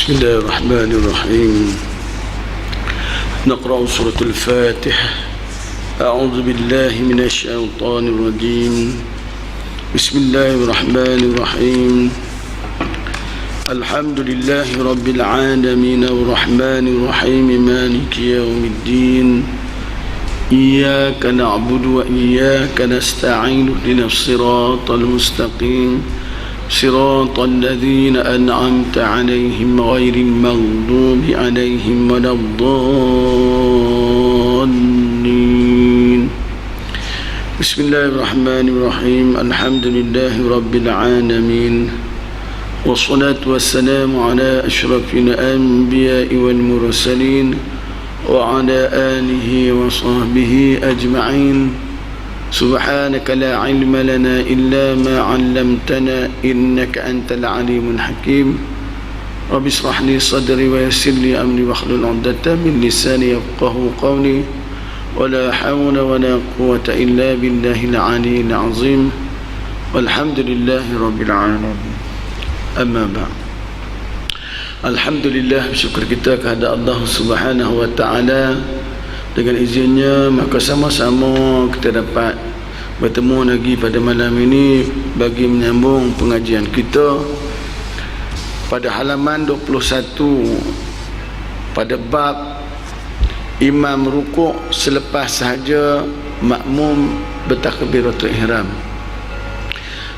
بسم الله الرحمن الرحيم. نقرأ سورة الفاتحة. أعوذ بالله من الشيطان الرجيم. بسم الله الرحمن الرحيم. الحمد لله رب العالمين الرحمن الرحيم مالك يوم الدين. إياك نعبد وإياك نستعين اهدنا الصراط المستقيم صراط الذين أنعمت عليهم غير المغضوب عليهم ولا الضالين. بسم الله الرحمن الرحيم. الحمد لله رب العالمين والصلاة والسلام على أشرف الأنبياء والمرسلين وعلى آله وصحبه أجمعين. سبحانك لا علم لنا إلا ما علمتنا إنك أنت العليم الحكيم. رب اشرح لي صدري ويسر لي أمري واحلل عقدة من لساني يفقهوا قولي ولا حول ولا قوة إلا بالله العلي العظيم والحمد لله رب العالمين. أما بعد. Alhamdulillah, bersyukur kita kepada Allah Subhanahu wa taala. Dengan izinnya maka sama-sama kita dapat bertemu lagi pada malam ini bagi menyambung pengajian kita pada halaman 21 pada bab imam rukuk selepas sahaja makmum bertakbiratul ihram.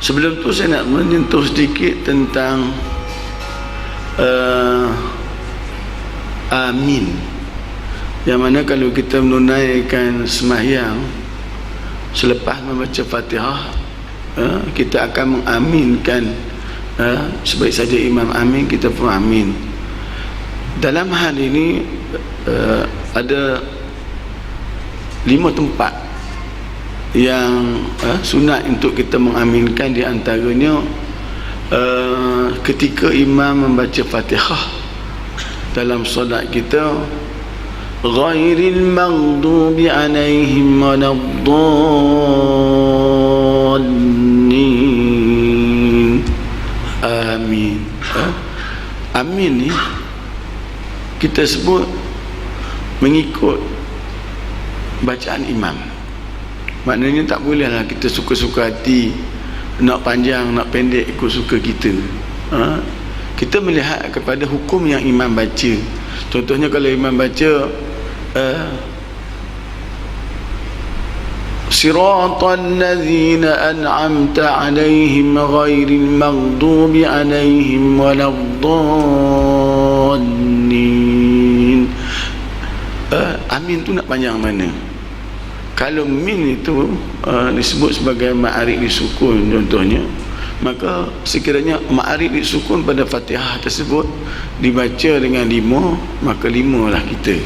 Sebelum tu saya nak menyentuh sedikit tentang amin, yang mana kalau kita menunaikan sembahyang selepas membaca Fatihah, kita akan mengaminkan, sebaik saja imam amin, kita pun amin. Dalam hal ini ada 5 tempat yang sunat untuk kita mengaminkan. Di antaranya ketika imam membaca Fatihah dalam solat kita, ghairil maghdubi alaihim waladdallin. Amin. Amin ni kita sebut mengikut bacaan imam. Maknanya tak bolehlah kita suka-suka hati, nak panjang nak pendek ikut suka kita. Kita melihat kepada hukum yang imam baca. Contohnya kalau imam baca siratal ladzina an'amta 'alaihim ghairil maghdubi 'alaihim waladdallin, amin tu nak panjang mana? Kalau min itu disebut sebagai ma'arif disukun contohnya, maka sekiranya ma'arif disukun pada Fatihah tersebut dibaca dengan 5, maka 5 lah kita.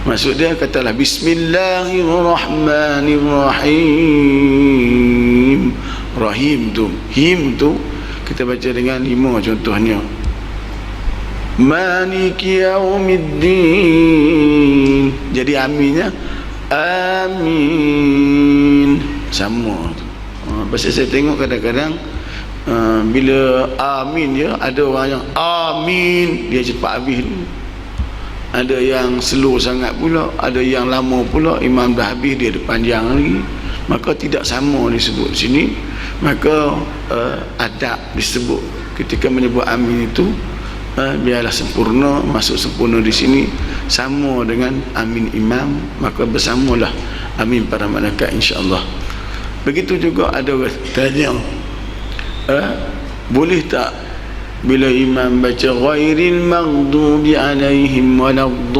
Maksud dia katalah Bismillahirrahmanirrahim. Rahim tu, him tu kita baca dengan 5 contohnya. Maliki yaumiddin. Jadi aminnya amin, sama tu. Pasal saya tengok kadang-kadang bila amin dia, ada orang yang amin dia cepat habis dulu, ada yang slow sangat pula, ada yang lama pula, imam dah habis dia ada panjang lagi. Maka tidak sama disebut sini. Maka adab disebut ketika menyebut amin itu, biarlah sempurna, masuk sempurna di sini sama dengan amin imam, maka bersamalah amin para malaikat insya-Allah. Begitu juga ada orang tanya, boleh tak bila imam baca ghairil maghdubi alaihim waladdallin,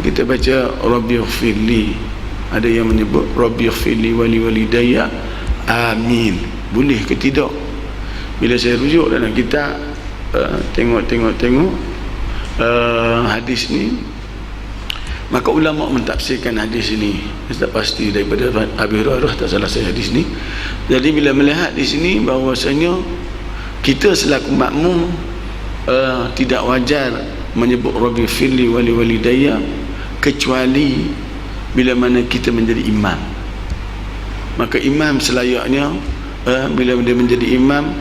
kita baca rabbighfirli, ada yang menyebut rabbighfirli wali walidayya, amin, boleh ke tidak? Bila saya rujuk dalam kitab, tengok hadis ni, maka ulama mentafsirkan hadis ini, tak pasti daripada Abi Hurairah, tak salah saya hadis ni. Jadi bila melihat di sini bahawasanya kita selaku makmum tidak wajar menyebut Rabbi firli wali walidayya kecuali bila mana kita menjadi imam. Maka imam selayaknya bila dia menjadi imam,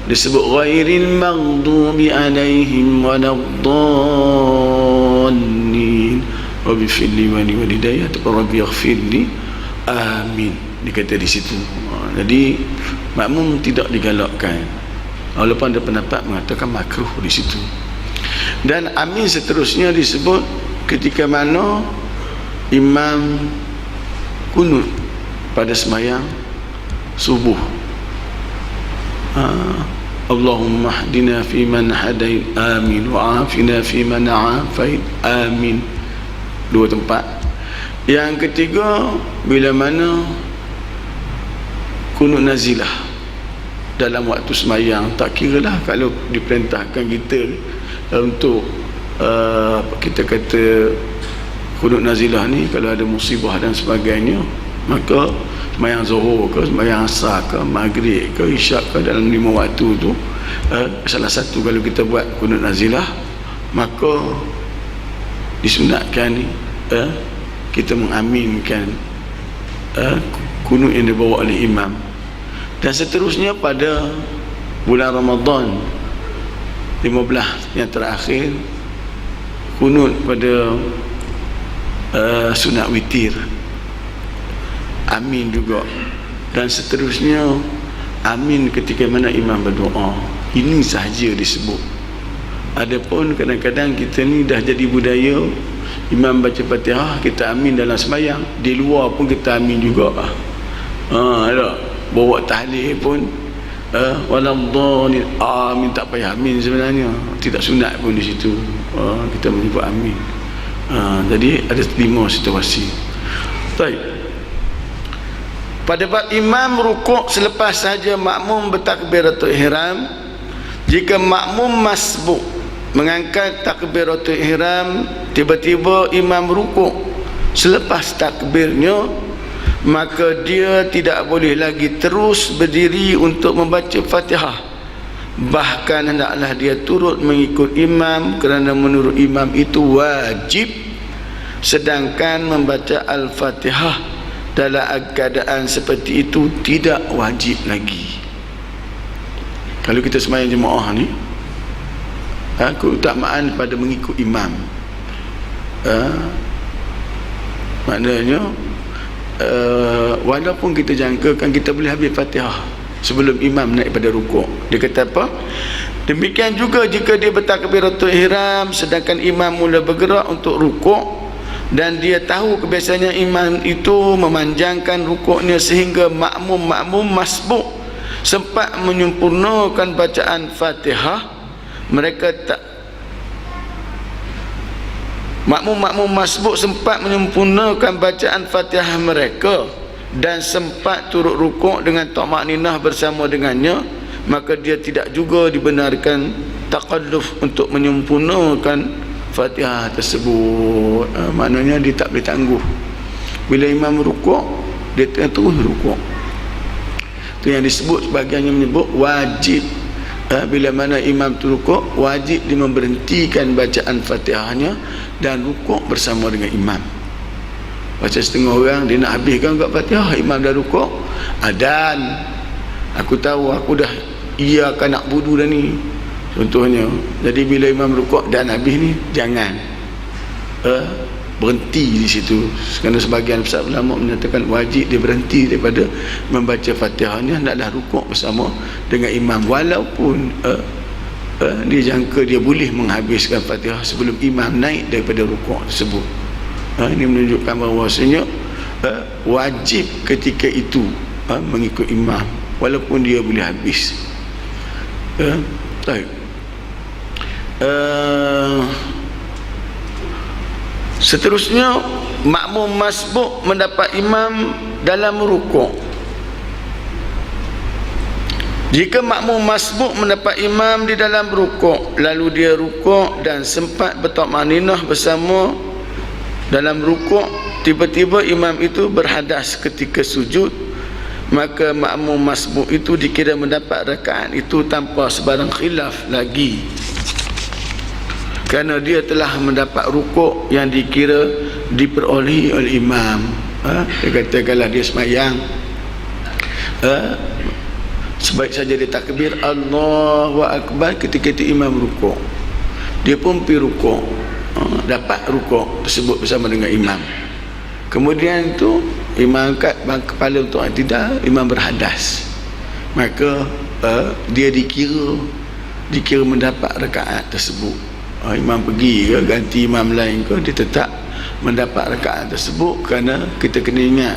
disebut ghairil maghdubi alaihim waladdallin rabbi firli wa li walidayya atau rabbi ighfirli amin, dikata di situ. Jadi makmum tidak digalakkan, walaupun ada pendapat mengatakan makruh di situ. Dan amin seterusnya disebut ketika mana imam kunut pada sembahyang subuh. Allahumma hdina fi man hadait amin wa afina fi man afait amin. Dua tempat. Yang ketiga, bila mana kunut nazilah dalam waktu sembahyang, tak kira lah kalau diperintahkan kita untuk kita kata kunut nazilah ni kalau ada musibah dan sebagainya, maka sembahyang zuhur ke, sembahyang asar ke, maghrib ke, isyak ke, dalam 5 waktu tu salah satu kalau kita buat kunut nazilah, maka disunatkan ni kita mengaminkan kunut yang dibawa oleh imam. Dan seterusnya pada bulan Ramadan 15 yang terakhir, kunut pada sunat witir, amin juga. Dan seterusnya amin ketika mana imam berdoa. Ini sahaja disebut. Adapun kadang-kadang kita ni dah jadi budaya, imam baca Fatihah kita amin dalam sembahyang, di luar pun kita amin juga. Ada bawa tahlil pun waladdallin amin, tak payah amin sebenarnya, tidak sunat pun di situ kita menyebut amin. Jadi ada 5 situasi. Baik. Pada bab imam rukuk selepas saja makmum bertakbiratul ihram, jika makmum masbuk mengangkat takbiratul ihram, tiba-tiba imam rukuk selepas takbirnya, maka dia tidak boleh lagi terus berdiri untuk membaca Fatihah. Bahkan hendaklah dia turut mengikut imam, kerana menurut imam itu wajib, sedangkan membaca Al-Fatihah dalam keadaan seperti itu tidak wajib lagi. Kalau kita sembahyang jemaah ni, keutamaan pada mengikut imam, maknanya walaupun kita jangkakan kita boleh habis Fatihah sebelum imam naik pada rukuk, dia kata apa? Demikian juga jika dia bertakbiratul ihram sedangkan imam mula bergerak untuk rukuk, dan dia tahu kebiasaannya imam itu memanjangkan rukuknya sehingga makmum masbuk sempat menyempurnakan bacaan Fatihah, makmum masbuk sempat menyempurnakan bacaan Fatihah mereka dan sempat turut rukuk dengan tamakninah bersama dengannya, maka dia tidak juga dibenarkan takalluf untuk menyempurnakan Fatihah tersebut. Maknanya dia tak boleh tangguh. Bila imam rukuk, dia terus rukuk. Itu yang disebut, sebagiannya menyebut wajib. Bila mana imam tu rukuk, wajib dia memberhentikan bacaan Fatihahnya dan rukuk bersama dengan imam. Macam setengah orang dia nak habiskan kat Fatihah, imam dah rukuk, adan, aku tahu aku dah iakan nak wudu dah ni, contohnya. Jadi bila imam rukuk dan habis ni, jangan berhenti di situ, kerana sebagian besar ulama menyatakan wajib dia berhenti daripada membaca Fatihahnya, hendaklah rukuk bersama dengan imam, walaupun dia jangka dia boleh menghabiskan Fatihah sebelum imam naik daripada rukuk tersebut. Ini menunjukkan bahawasanya wajib ketika itu mengikut imam walaupun dia boleh habis. Baik. Seterusnya, makmum masbuk mendapat imam dalam rukuk. Jika makmum masbuk mendapat imam di dalam rukuk, lalu dia rukuk dan sempat bertamakninah bersama dalam rukuk, tiba-tiba imam itu berhadas ketika sujud, maka makmum masbuk itu dikira mendapat rakaat itu tanpa sebarang khilaf lagi, kerana dia telah mendapat rukuk yang dikira diperolehi oleh imam. Dia kata kalau dia sembahyang Sebaik saja dia takbir Allahu Akbar, ketika itu imam rukuk, dia pun pergi rukuk, dapat rukuk tersebut bersama dengan imam. Kemudian itu imam angkat kepala untuk i'tidal, imam berhadas, maka dia dikira mendapat rakaat tersebut. Imam pergi ke ganti imam lain ke, dia tetap mendapat rakaat tersebut, kerana kita kena ingat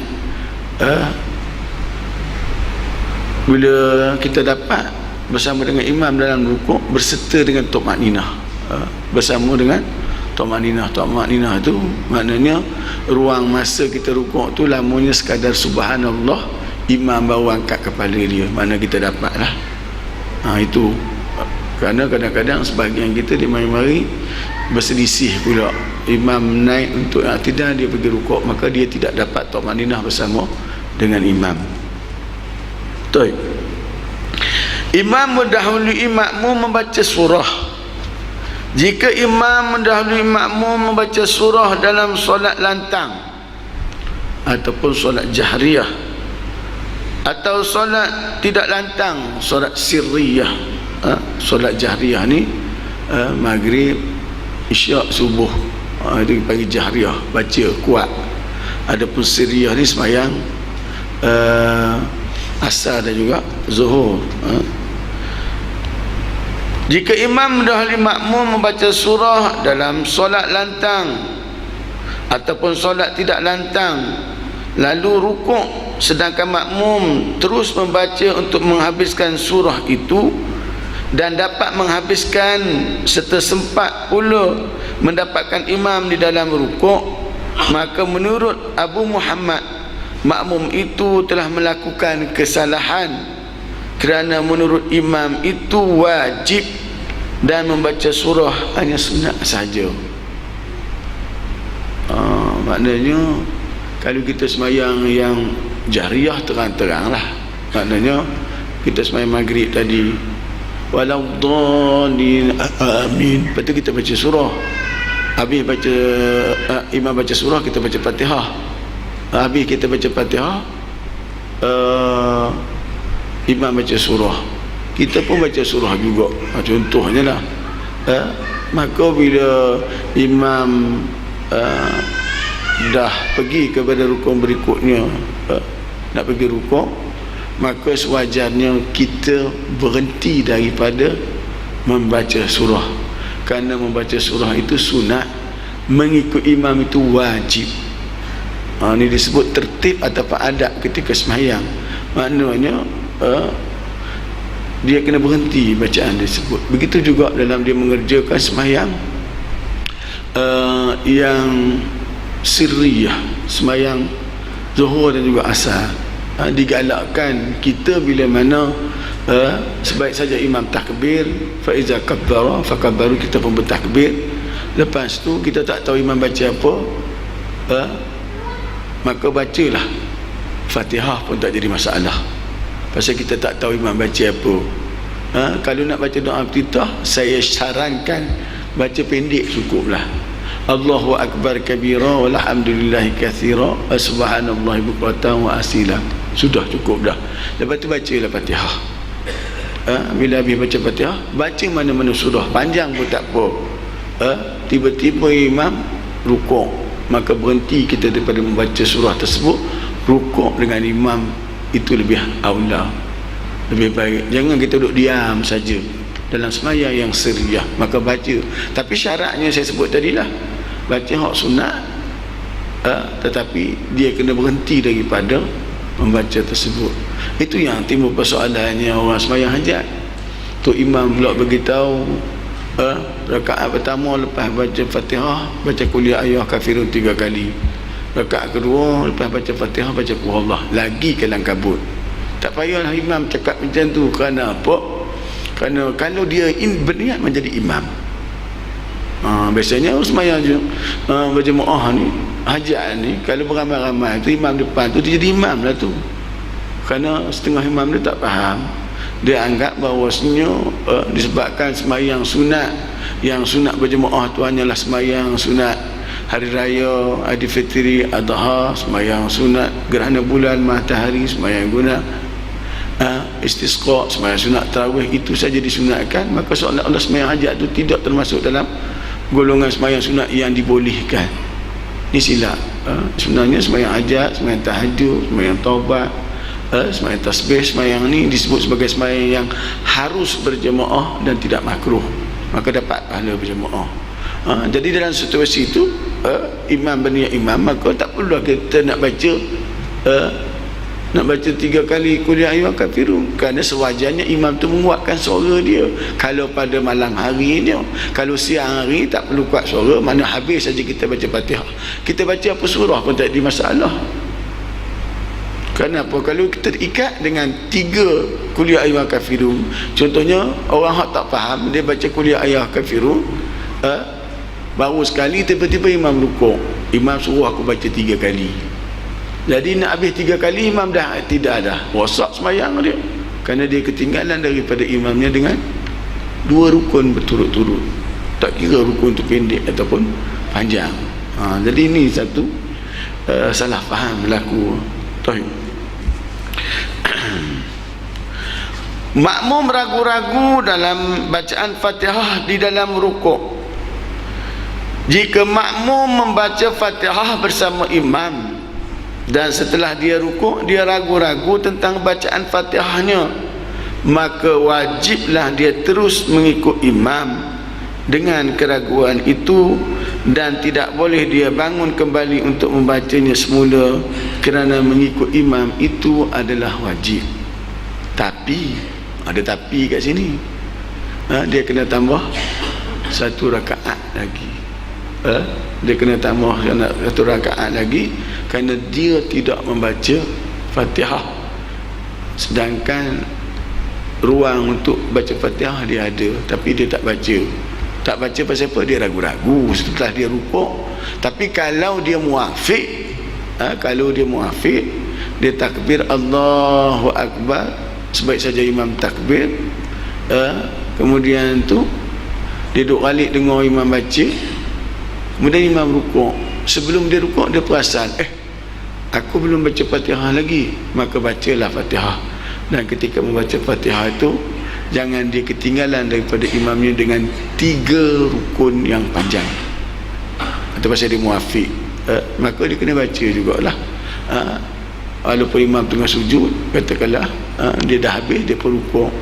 bila kita dapat bersama dengan imam dalam rukuk berserta dengan tumakninah, bersama dengan tumakninah. Tumakninah tu maknanya ruang masa kita rukuk tu lamanya sekadar subhanallah, imam baru angkat kepala dia, mana kita dapatlah. Itu kerana kadang-kadang sebahagian kita dia mari-mari berselisih pula, imam naik untuk i'tidal, dia pergi rukuk, maka dia tidak dapat tumakninah bersama dengan imam. Betul. Imam mendahului makmum membaca surah. Jika imam mendahului makmum membaca surah dalam solat lantang ataupun solat jahriyah, atau solat tidak lantang, solat sirriyah, solat jahriyah ni maghrib, isyak, subuh, itu panggil jahriyah, baca kuat. Adapun sirriyah ni sembahyang asar dan juga zuhur. Jika imam mendahului makmum membaca surah dalam solat lantang ataupun solat tidak lantang, lalu rukuk sedangkan makmum terus membaca untuk menghabiskan surah itu dan dapat menghabiskan serta sempat pula mendapatkan imam di dalam rukuk, maka menurut Abu Muhammad, makmum itu telah melakukan kesalahan, kerana menurut imam itu wajib dan membaca surah hanya sunat saja. Maknanya kalau kita sembahyang yang jahriyah terang-terang lah, maknanya kita sembahyang maghrib tadi waladdallin amin, lepas tu kita baca surah, habis baca imam baca surah, kita baca Fatihah, habis kita baca Fatihah, imam baca surah, kita pun baca surah juga, contohnya lah. Maka bila imam dah pergi kepada rukun berikutnya, nak pergi rukuk, maka sewajarnya kita berhenti daripada membaca surah, kerana membaca surah itu sunat, mengikut imam itu wajib. Ini disebut tertib ataupun adab ketika sembahyang. Maknanya dia kena berhenti bacaan tersebut. Begitu juga dalam dia mengerjakan sembahyang yang sirriyah, sembahyang zuhur dan juga asar, digalakkan kita bila mana sebaik saja imam takbir, fa iza kabbara fakabbaru, kita pun bertakbir. Lepas tu kita tak tahu imam baca apa, maka bacalah Fatihah pun tak jadi masalah, pasal kita tak tahu imam baca apa. Kalau nak baca doa iftitah, saya sarankan baca pendek cukuplah. Allahu Akbar kabira walhamdulillahi katsira wa subhanallahi bukratan wa asila, sudah cukup dah. Lepas tu bacalah Fatihah. Bila habis baca Fatihah, baca mana-mana surah, panjang pun tak apa. Tiba-tiba imam rukuk, maka berhenti kita daripada membaca surah tersebut, rukuk dengan imam, itu lebih aula, lebih baik. Jangan kita duduk diam saja dalam sembahyang yang sirriyah, maka baca. Tapi syaratnya saya sebut tadilah, baca hak sunat, tetapi dia kena berhenti daripada membaca tersebut. Itu yang timbul persoalannya orang sembahyang hajat. Tu imam pula beritahu rakaat pertama lepas baca Fatihah, baca qul ya ayyuhal kafirun 3 kali. Rakaat kedua lepas baca Fatihah, baca qul Allah, lagi kelang kabut. Tak payahlah imam cakap macam tu. Kerana apa? Kerana kalau dia berniat menjadi imam, biasanya sembahyang berjemaah ni, hajat ni, kalau beramai-ramai tu imam depan tu, dia jadi imam lah tu. Kerana setengah imam dia tak faham, dia anggap bahawasanya disebabkan sembahyang sunat, yang sunat berjemaah tu hanyalah sembahyang sunat hari raya, Aidilfitri, Adha, sembahyang sunat gerhana bulan, matahari, sembahyang guna. istisqa, sembahyang sunat tarawih itu saja disunatkan, maka seolah-olah sembahyang hajat itu tidak termasuk dalam golongan sembahyang sunat yang dibolehkan. Ini silap. Sebenarnya sembahyang hajat, sembahyang tahajud, sembahyang taubat, sembahyang tasbih, sembahyang ni disebut sebagai sembahyang yang harus berjemaah dan tidak makruh, maka dapat pahala berjemaah. Jadi dalam situasi itu imam berniat imam, maka tak perlu kita nak baca 3 kali Qul ya ayyuhal kafirun, kerana sewajarnya imam tu menguatkan suara dia. Kalau pada malam hari ni, kalau siang hari tak perlu kuat suara, mana habis saja kita baca Fatihah. Kita baca apa surah pun tak ada masalah. Kenapa? Kalau kita ikat dengan 3 Qul ya ayyuhal kafirun, contohnya orang hak tak faham, dia baca Qul ya ayyuhal kafirun, baru sekali tiba-tiba imam rukuk, imam suruh aku baca 3 kali. Jadi nak habis 3 kali imam dah tidak ada, rosak sembahyang dia, kerana dia ketinggalan daripada imamnya dengan 2 rukun berturut-turut, tak kira rukun tu pendek ataupun panjang. Jadi ini satu salah faham berlaku. Makmum ragu-ragu dalam bacaan Fatihah di dalam rukuk. Jika makmum membaca Fatihah bersama imam dan setelah dia rukuk dia ragu-ragu tentang bacaan Fatihahnya, maka wajiblah dia terus mengikut imam dengan keraguan itu, dan tidak boleh dia bangun kembali untuk membacanya semula, kerana mengikut imam itu adalah wajib. Tapi ada tapi kat sini, dia kena tambah 1 rakaat lagi. Dia kena tambah 1 rakaat lagi kerana dia tidak membaca Fatihah, sedangkan ruang untuk baca Fatihah dia ada, tapi dia tak baca. Tak baca pasal apa? Dia ragu-ragu setelah dia rukuk. Tapi kalau dia muafiq, dia takbir Allahu Akbar, sebaik saja imam takbir, kemudian tu dia duduk balik dengar imam baca, kemudian imam rukuk. Sebelum dia rukuk dia perasan, aku belum baca Fatihah lagi, maka bacalah Fatihah. Dan ketika membaca Fatihah itu, jangan dia ketinggalan daripada imamnya dengan 3 rukun yang panjang. Atau pasal dia muafiq, maka dia kena baca jugalah. Walaupun imam tengah sujud, katakanlah dia dah habis, dia pun rukuk,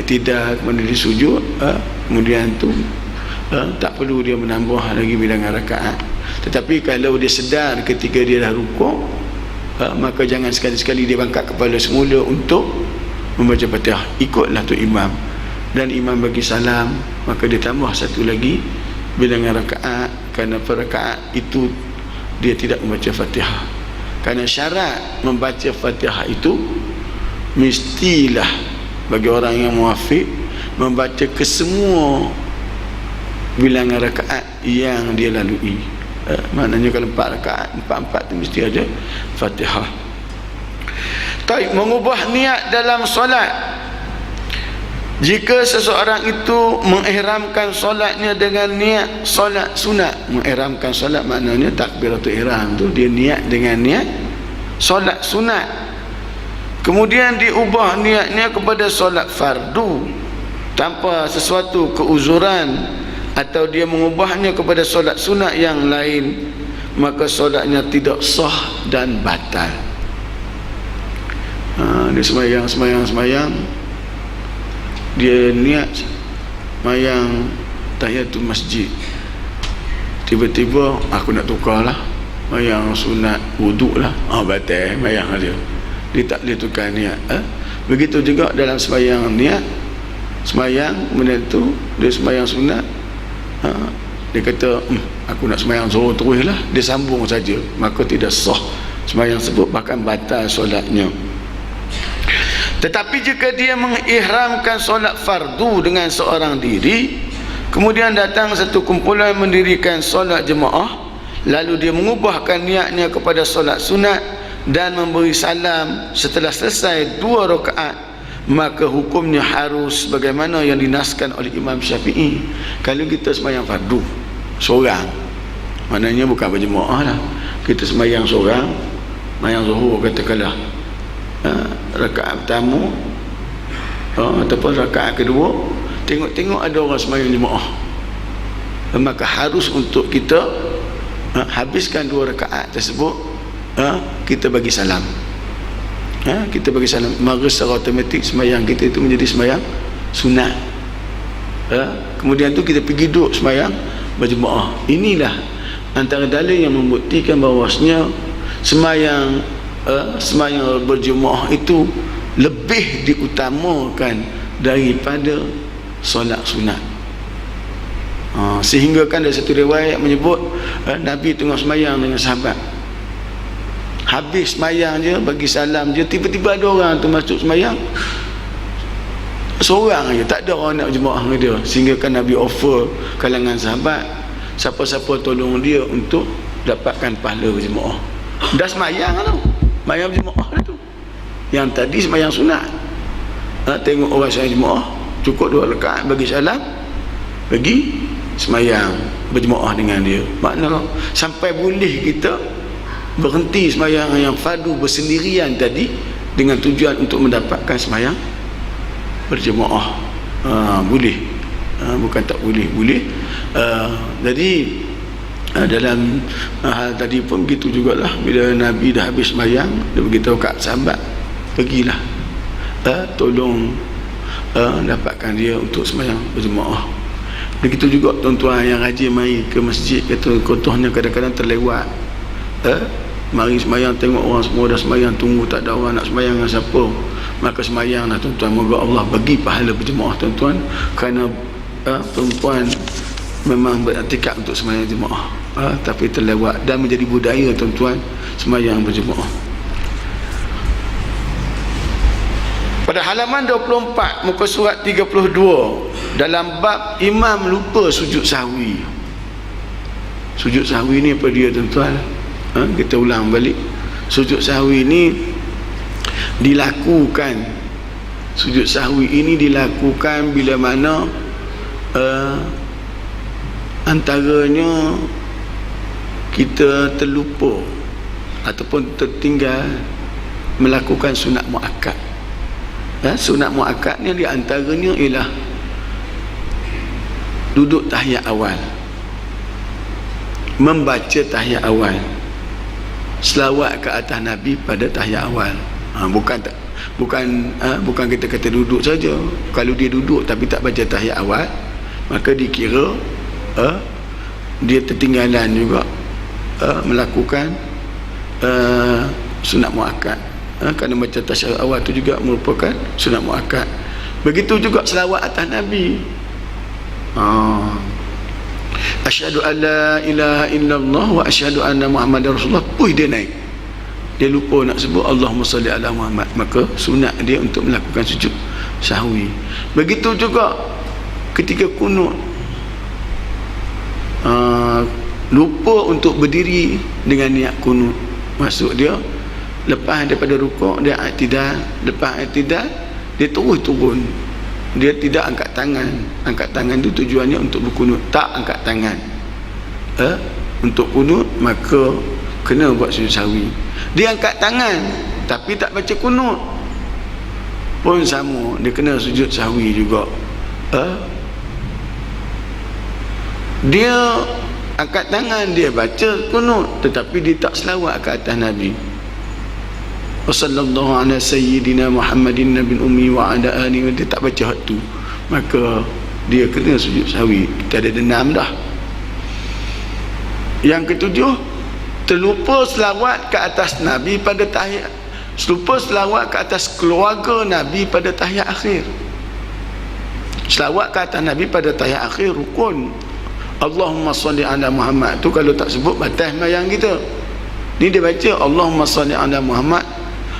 tidak, kemudian dia sujud, kemudian tu tak perlu dia menambah lagi bilangan rakaat. Tetapi kalau dia sedar ketika dia dah rukuk, maka jangan sekali-sekali dia bangkat kepala semula untuk membaca Fatihah. Ikutlah tu imam, dan imam bagi salam, maka dia tambah 1 lagi bilangan rakaat, kerana per rakaat itu dia tidak membaca Fatihah. Kerana syarat membaca Fatihah itu mestilah bagi orang yang muafiq membaca kesemua bilangan rakaat yang dia lalui. Maknanya kalau 4 rakaat, 4 tu mesti ada Fatihah. Taib, mengubah niat dalam solat. Jika seseorang itu mengihramkan solatnya dengan niat solat sunat, mengihramkan solat maknanya takbiratul ihram tu dia niat dengan niat solat sunat, kemudian diubah niatnya kepada solat fardu tanpa sesuatu keuzuran, atau dia mengubahnya kepada solat sunat yang lain, maka solatnya tidak sah dan batal. Dia semayang, dia niat semayang tahiyatul masjid, tiba-tiba aku nak tukar lah, semayang sunat wuduk lah, batal semayang dia tak boleh tukar niat. Begitu juga dalam semayang niat, semayang kemudian tu dia semayang sunat, dia kata aku nak semayang zuhur terus lah, dia sambung saja, maka tidak sah semayang sebut, bahkan batal solatnya. Tetapi jika dia mengihramkan solat fardu dengan seorang diri, kemudian datang satu kumpulan mendirikan solat jemaah, lalu dia mengubahkan niatnya kepada solat sunat dan memberi salam setelah selesai 2 rakaat, maka hukumnya harus bagaimana yang dinaskan oleh Imam Syafi'i. Kalau kita sembahyang fardu seorang, maknanya bukan berjemaah lah, kita sembahyang seorang, sembahyang zuhur katakanlah, rakaat pertama ataupun rakaat kedua, tengok-tengok ada orang sembahyang jemaah, maka harus untuk kita habiskan 2 rakaat tersebut, kita bagi salam. Kita bagi salam, maka secara automatik sembahyang kita itu menjadi sembahyang sunat. Kemudian tu kita pergi duduk sembahyang berjemaah. Inilah antara dalil yang membuktikan bahawasanya sembahyang berjemaah itu lebih diutamakan daripada solat sunat. Sehingga kan ada satu riwayat menyebut Nabi tengah sembahyang dengan sahabat, habis sembahyang je, bagi salam je, tiba-tiba ada orang tu masuk sembahyang seorang je, tak ada orang nak berjemaah dengan dia. Sehingga kan Nabi offer kalangan sahabat, siapa-siapa tolong dia untuk dapatkan pahala berjemaah. Dah sembahyang tu, sembahyang berjemaah tu, yang tadi sembahyang sunat. Tengok orang sembahyang jemaah, cukup 2 rakaat, bagi salam, bagi sembahyang berjemaah dengan dia. Maknanya sampai boleh kita berhenti sembahyang yang fardu bersendirian tadi dengan tujuan untuk mendapatkan sembahyang berjemaah. Boleh, bukan tak boleh, boleh. Jadi dalam hal tadi pun begitu jugalah. Bila Nabi dah habis sembahyang, dia beritahu kat sahabat, pergilah tolong dapatkan dia untuk sembahyang berjemaah. Begitu juga tuan-tuan yang rajin mai ke masjid, kata contohnya kadang-kadang terlewat, mari sembahyang, tengok orang semua dah sembahyang, tunggu tak ada orang nak sembahyang dengan siapa, maka sembahyang lah tuan-tuan. Moga Allah bagi pahala berjemaah tuan-tuan, kerana perempuan memang beriktikad untuk sembahyang jemaah, tapi terlewat dan menjadi budaya tuan-tuan sembahyang berjemaah. Pada halaman 24 muka surat 32, dalam bab imam lupa sujud sahwi. Sujud sahwi ni apa dia tuan-tuan? Kita ulang balik. Sujud sahwi ni dilakukan, sujud sahwi ini dilakukan bila mana antaranya kita terlupa ataupun tertinggal melakukan sunat muakkad. Sunat muakkad ni di antaranya ialah duduk tahiyat awal, membaca tahiyat awal, selawat ke atas Nabi pada tahiyat awal. Bukan kita kata duduk saja. Kalau dia duduk tapi tak baca tahiyat awal, maka dikira dia tertinggalan juga melakukan sunat muakkad. Kerana baca tasyahud awal tu juga merupakan sunat muakkad. Begitu juga selawat atas Nabi. Asyhadu an la ilaha illallah wa asyhadu anna Muhammadar Rasulullah, dia naik, dia lupa nak sebut Allahumma salli ala Muhammad, maka sunat dia untuk melakukan sujud sahwi. Begitu juga ketika kunut, lupa untuk berdiri dengan niat kunut. Maksud dia lepas daripada rukuk dia i'tidal, lepas i'tidal dia terus turun, dia tidak angkat tangan. Angkat tangan tu tujuannya untuk berkunut, tak angkat tangan untuk kunut, maka kena buat sujud sahwi. Dia angkat tangan tapi tak baca kunut pun sama, dia kena sujud sahwi juga. Dia angkat tangan, dia baca kunut, tetapi dia tak selawat ke atas Nabi. Wassallallahu ala sayyidina Muhammadin nabil ummi wa ala alihi, dia tak baca hak tu, maka dia kena sujud sahwi. Kita ada 6 dah. Yang ketujuh, terlupa selawat ke atas Nabi pada tahiyat, lupa selawat ke atas keluarga Nabi pada tahiyat akhir. Selawat ke atas Nabi pada tahiyat akhir rukun. Allahumma salli ala Muhammad tu kalau tak sebut batas mayang kita. Ni dia baca Allahumma salli ala Muhammad,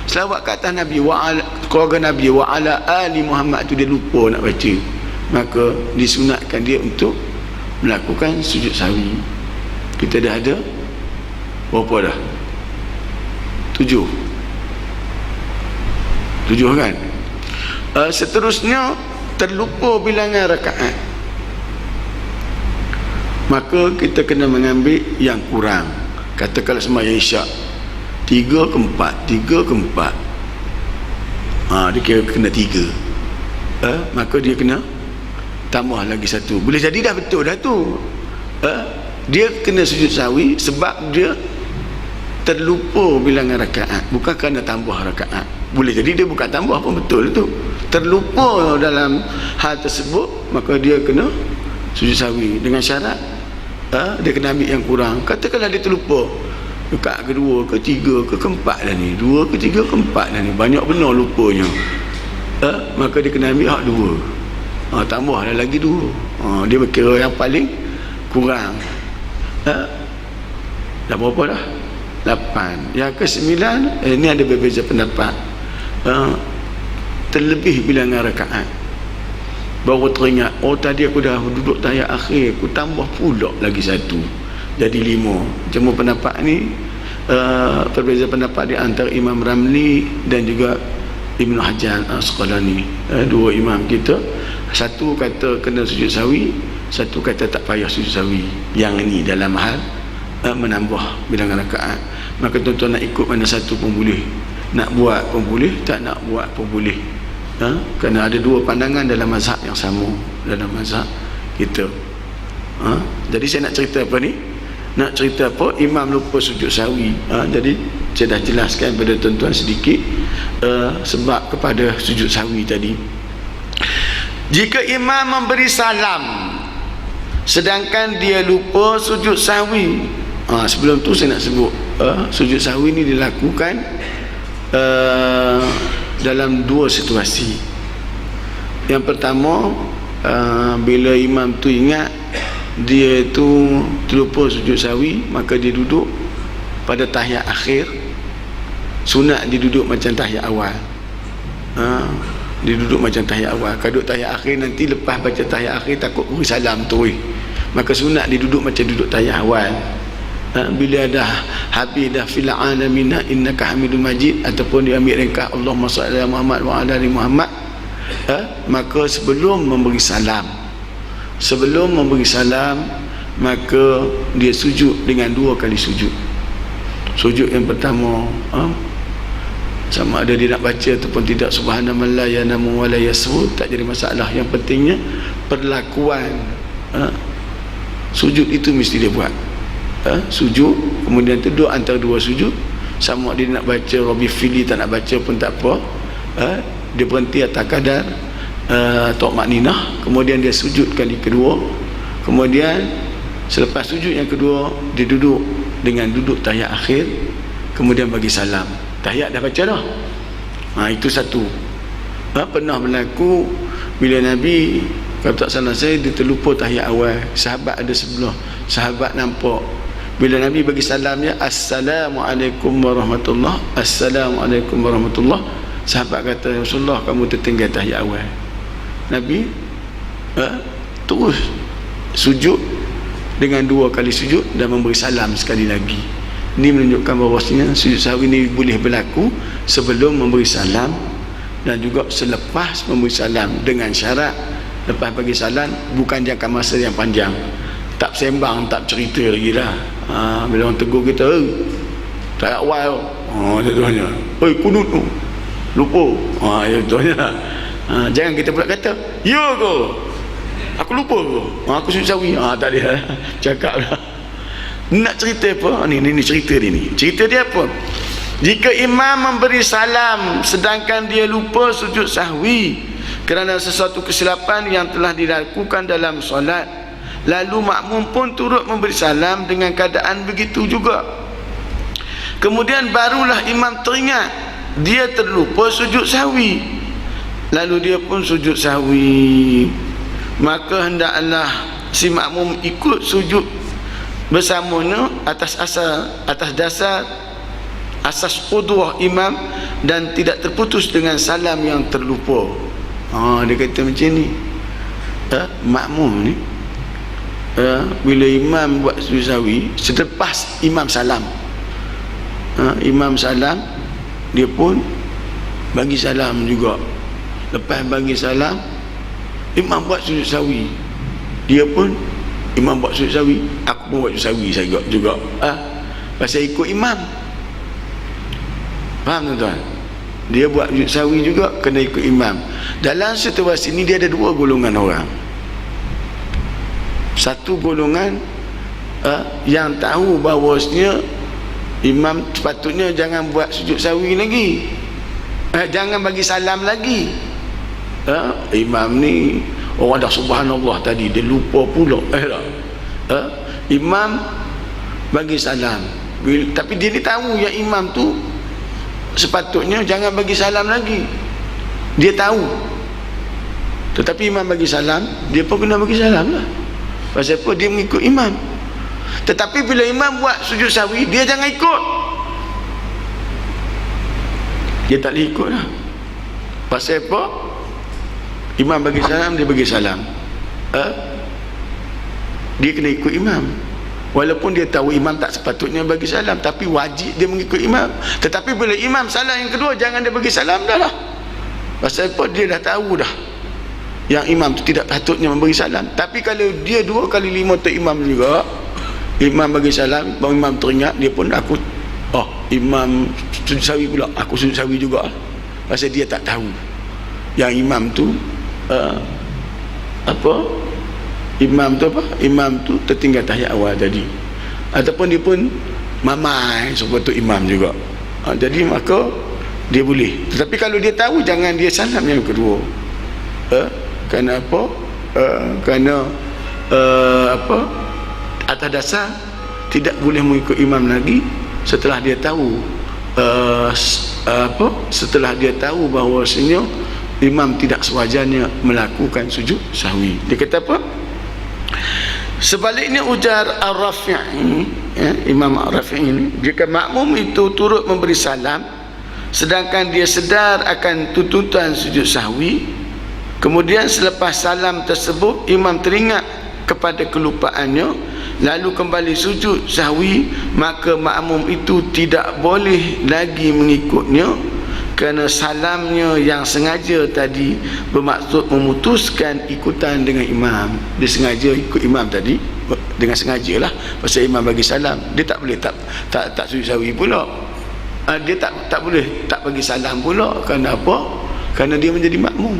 selawat ke atas Nabi wa ala keluarga Nabi wa ala ali Muhammad tu dia lupa nak baca, maka disunatkan dia untuk melakukan sujud sahwi. Kita dah ada berapa dah? 7 kan? Seterusnya terlupa bilangan rakaat, maka kita kena mengambil yang kurang. Katakanlah sembahyang isyak 3 ke 4, 3 ke 4, dia kira kena 3. maka dia kena tambah lagi satu. Boleh jadi dah betul dah tu. Dia kena sujud sahwi sebab dia terlupa bilangan rakaat, bukan kerana tambah rakaat. Boleh jadi dia bukan tambah pun, betul tu, terlupa dalam hal tersebut, maka dia kena sujud sahwi dengan syarat dia kena ambil yang kurang. Katakanlah dia terlupa rakaat kedua, ketiga, keempat dah ni, dua, ketiga, keempat dah ni, banyak benar lupanya, maka dia kena ambil hak dua, tambah dah lagi dua, dia berkira yang paling kurang. Dah berapa dah? 8. Yang ke-9, ini ada berbeza pendapat. Terlebih bilangan rakaat, baru teringat, tadi aku dah duduk tahiyat akhir, aku tambah pula lagi satu, jadi 5. Cuma pendapat ni berbeza pendapat di antara Imam Ramli dan juga Ibnu Hajar Al-Asqalani. Dua imam kita, satu kata kena sujud sahwi, satu kata tak payah sujud sahwi. Yang ini dalam hal menambah bilangan rakaat. Maka tuan-tuan nak ikut mana satu pun boleh, nak buat pun boleh, tak nak buat pun boleh, kerana ada dua pandangan dalam mazhab yang sama, dalam mazhab kita. Jadi saya nak cerita apa ni? Nak cerita apa? Imam lupa sujud sahwi. Jadi saya dah jelaskan kepada tuan-tuan sedikit sebab kepada sujud sahwi tadi. Jika imam memberi salam sedangkan dia lupa sujud sahwi, sebelum tu saya nak sebut sujud sahwi ni dilakukan dalam dua situasi. Yang pertama, bila imam tu ingat dia tu terlupa sujud sahwi, maka dia duduk pada tahiyat akhir. Sunat dia duduk macam tahiyat awal. Dia duduk macam tahiyat awal. Kalau duduk tahiyat akhir, nanti lepas baca tahiyat akhir takut beri salam tu, maka sunat dia duduk macam duduk tahiyat awal. Bila dah habis dah fil alamin innaka hamidum majid, ataupun dia ambil ringkas Allahumma salli ala Muhammad wa ala ali Muhammad, maka sebelum memberi salam, maka dia sujud dengan 2 kali sujud. Sujud yang pertama, sama ada dia nak baca ataupun tidak, subhanallah ya namu wa la yasru, tak jadi masalah. Yang pentingnya perlakuan sujud itu mesti dia buat. Sujud, kemudian duduk antara 2 sujud, sama dia nak baca Rabbi fili, tak nak baca pun tak apa, dia berhenti atas kadar Tokmakninah, kemudian dia sujud kali kedua, kemudian selepas sujud yang kedua dia duduk dengan duduk tahiyat akhir, kemudian bagi salam. Tahiyat dah baca dah. Itu satu. Pernah berlaku bila Nabi, kalau tak salah saya, dia terlupa tahiyat awal. Sahabat ada sebelah, sahabat nampak bila Nabi bagi salamnya, Assalamualaikum warahmatullahi, Assalamualaikum warahmatullahi, sahabat kata, Rasulullah, kamu tertinggal tahiyat awal. Nabi terus sujud dengan 2 kali sujud dan memberi salam sekali lagi. Ini menunjukkan bahawasanya sujud sahwi ini boleh berlaku sebelum memberi salam dan juga selepas memberi salam, dengan syarat lepas bagi salam bukan jangka masa yang panjang, tak sembang, tak cerita lagi lah. Bila orang tegur kita, tak awal, contohnya, kunut tu lupa, contohnya, jangan kita pula kata, ya ke aku lupa ke, aku sujud sahwi, tak ada cakap lah. Nak cerita apa? Ni cerita dia ni. Cerita dia apa? Jika imam memberi salam sedangkan dia lupa sujud sahwi kerana sesuatu kesilapan yang telah dilakukan dalam solat, lalu makmum pun turut memberi salam dengan keadaan begitu juga, kemudian barulah imam teringat dia terlupa sujud sahwi, lalu dia pun sujud sahwi, maka hendaklah si makmum ikut sujud bersamanya atas dasar asas qudwah imam dan tidak terputus dengan salam yang terlupa. Dia kata macam ni, makmum ni bila imam buat sujud sahwi, selepas imam salam, dia pun bagi salam juga. Lepas bagi salam, imam buat sujud sahwi, dia pun, imam buat sujud sahwi, aku pun buat sujud sahwi saya juga. Pasal ikut imam. Faham tuan-tuan? dia buat sujud sahwi juga kena ikut imam. Dalam situasi ini dia ada dua golongan orang. Satu golongan yang tahu bahawasanya imam sepatutnya jangan buat sujud sahwi lagi, jangan bagi salam lagi. Imam ni orang dah subhanallah tadi, dia lupa pula imam bagi salam, tapi dia ni tahu yang imam tu sepatutnya jangan bagi salam lagi. Dia tahu, tetapi imam bagi salam, dia pun kena bagi salam lah. Pasal apa? Dia mengikut imam. Tetapi bila imam buat sujud sahwi, dia jangan ikut. Dia tak boleh ikut lah. Pasal apa? Imam bagi salam, dia bagi salam. Dia kena ikut imam. Walaupun dia tahu imam tak sepatutnya bagi salam, tapi wajib dia mengikut imam. Tetapi bila imam salam yang kedua, jangan dia bagi salam dah lah. Pasal apa? Dia dah tahu dah yang imam tu tidak patutnya memberi salam. Tapi kalau dia 2 kali 5 tu imam juga, imam bagi salam, baru imam teringat, dia pun imam sujud sahwi pula, aku sujud sahwi juga. Pasal dia tak tahu yang imam tu imam tu tertinggal tahiyat awal tadi, ataupun dia pun mamai seperti imam juga. Jadi maka dia boleh. Tetapi kalau dia tahu, jangan dia salam yang kedua. Kerana apa? Kerana atas dasar tidak boleh mengikut imam lagi setelah dia tahu setelah dia tahu bahawasanya imam tidak sewajarnya melakukan sujud sahwi. Dia kata apa? Sebaliknya ujar Ar-Rafi'i, Imam Ar-Rafi'i ini, jika makmum itu turut memberi salam sedangkan dia sedar akan tuntutan sujud sahwi, kemudian selepas salam tersebut imam teringat kepada kelupaannya lalu kembali sujud sahwi, maka makmum itu tidak boleh lagi mengikutnya, kerana salamnya yang sengaja tadi bermaksud memutuskan ikutan dengan imam. Dia sengaja ikut imam tadi dengan sengaja lah, pasal imam bagi salam, dia tak boleh tak sujud sahwi pula. Dia tak boleh tak bagi salam pula. Kerana apa? Kerana dia menjadi makmum.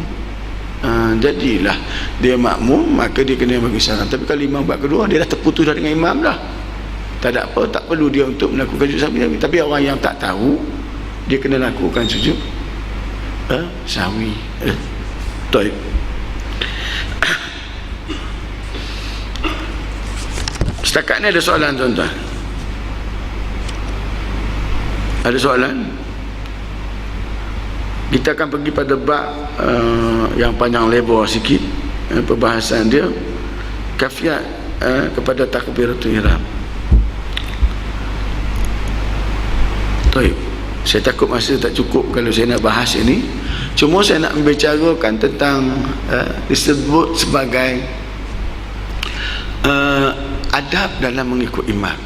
Jadilah dia makmum, maka dia kena bagi salam. Tapi kalau imam buat kedua, dia dah terputus dah dengan imam dah. Tak ada apa, tak perlu dia untuk melakukan sujud sahwi. Tapi orang yang tak tahu, dia kena lakukan sujud sahwi. Baik. Setakat ni ada soalan tuan-tuan? Ada soalan? Kita akan pergi pada bab yang panjang lebar sikit, perbahasan dia, kafiat kepada takbiratul ihram. Baik. Saya takut masa tak cukup kalau saya nak bahas ini. Cuma saya nak membicarakan tentang disebut sebagai adab dalam mengikut imam.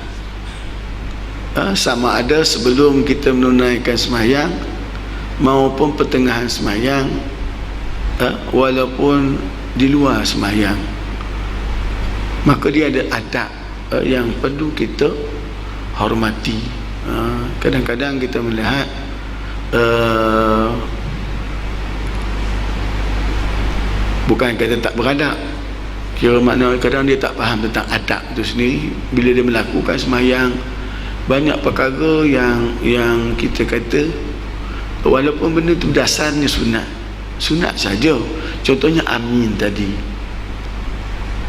Sama ada sebelum kita menunaikan sembahyang maupun pertengahan sembahyang, walaupun di luar sembahyang, maka dia ada adab yang perlu kita hormati. Kadang-kadang kita melihat bukan kata tak beradab, kira makna kadang dia tak faham tentang adab itu sendiri. Bila dia melakukan sembahyang, banyak perkara yang kita kata walaupun benda tu dasarnya sunat saja. Contohnya amin tadi,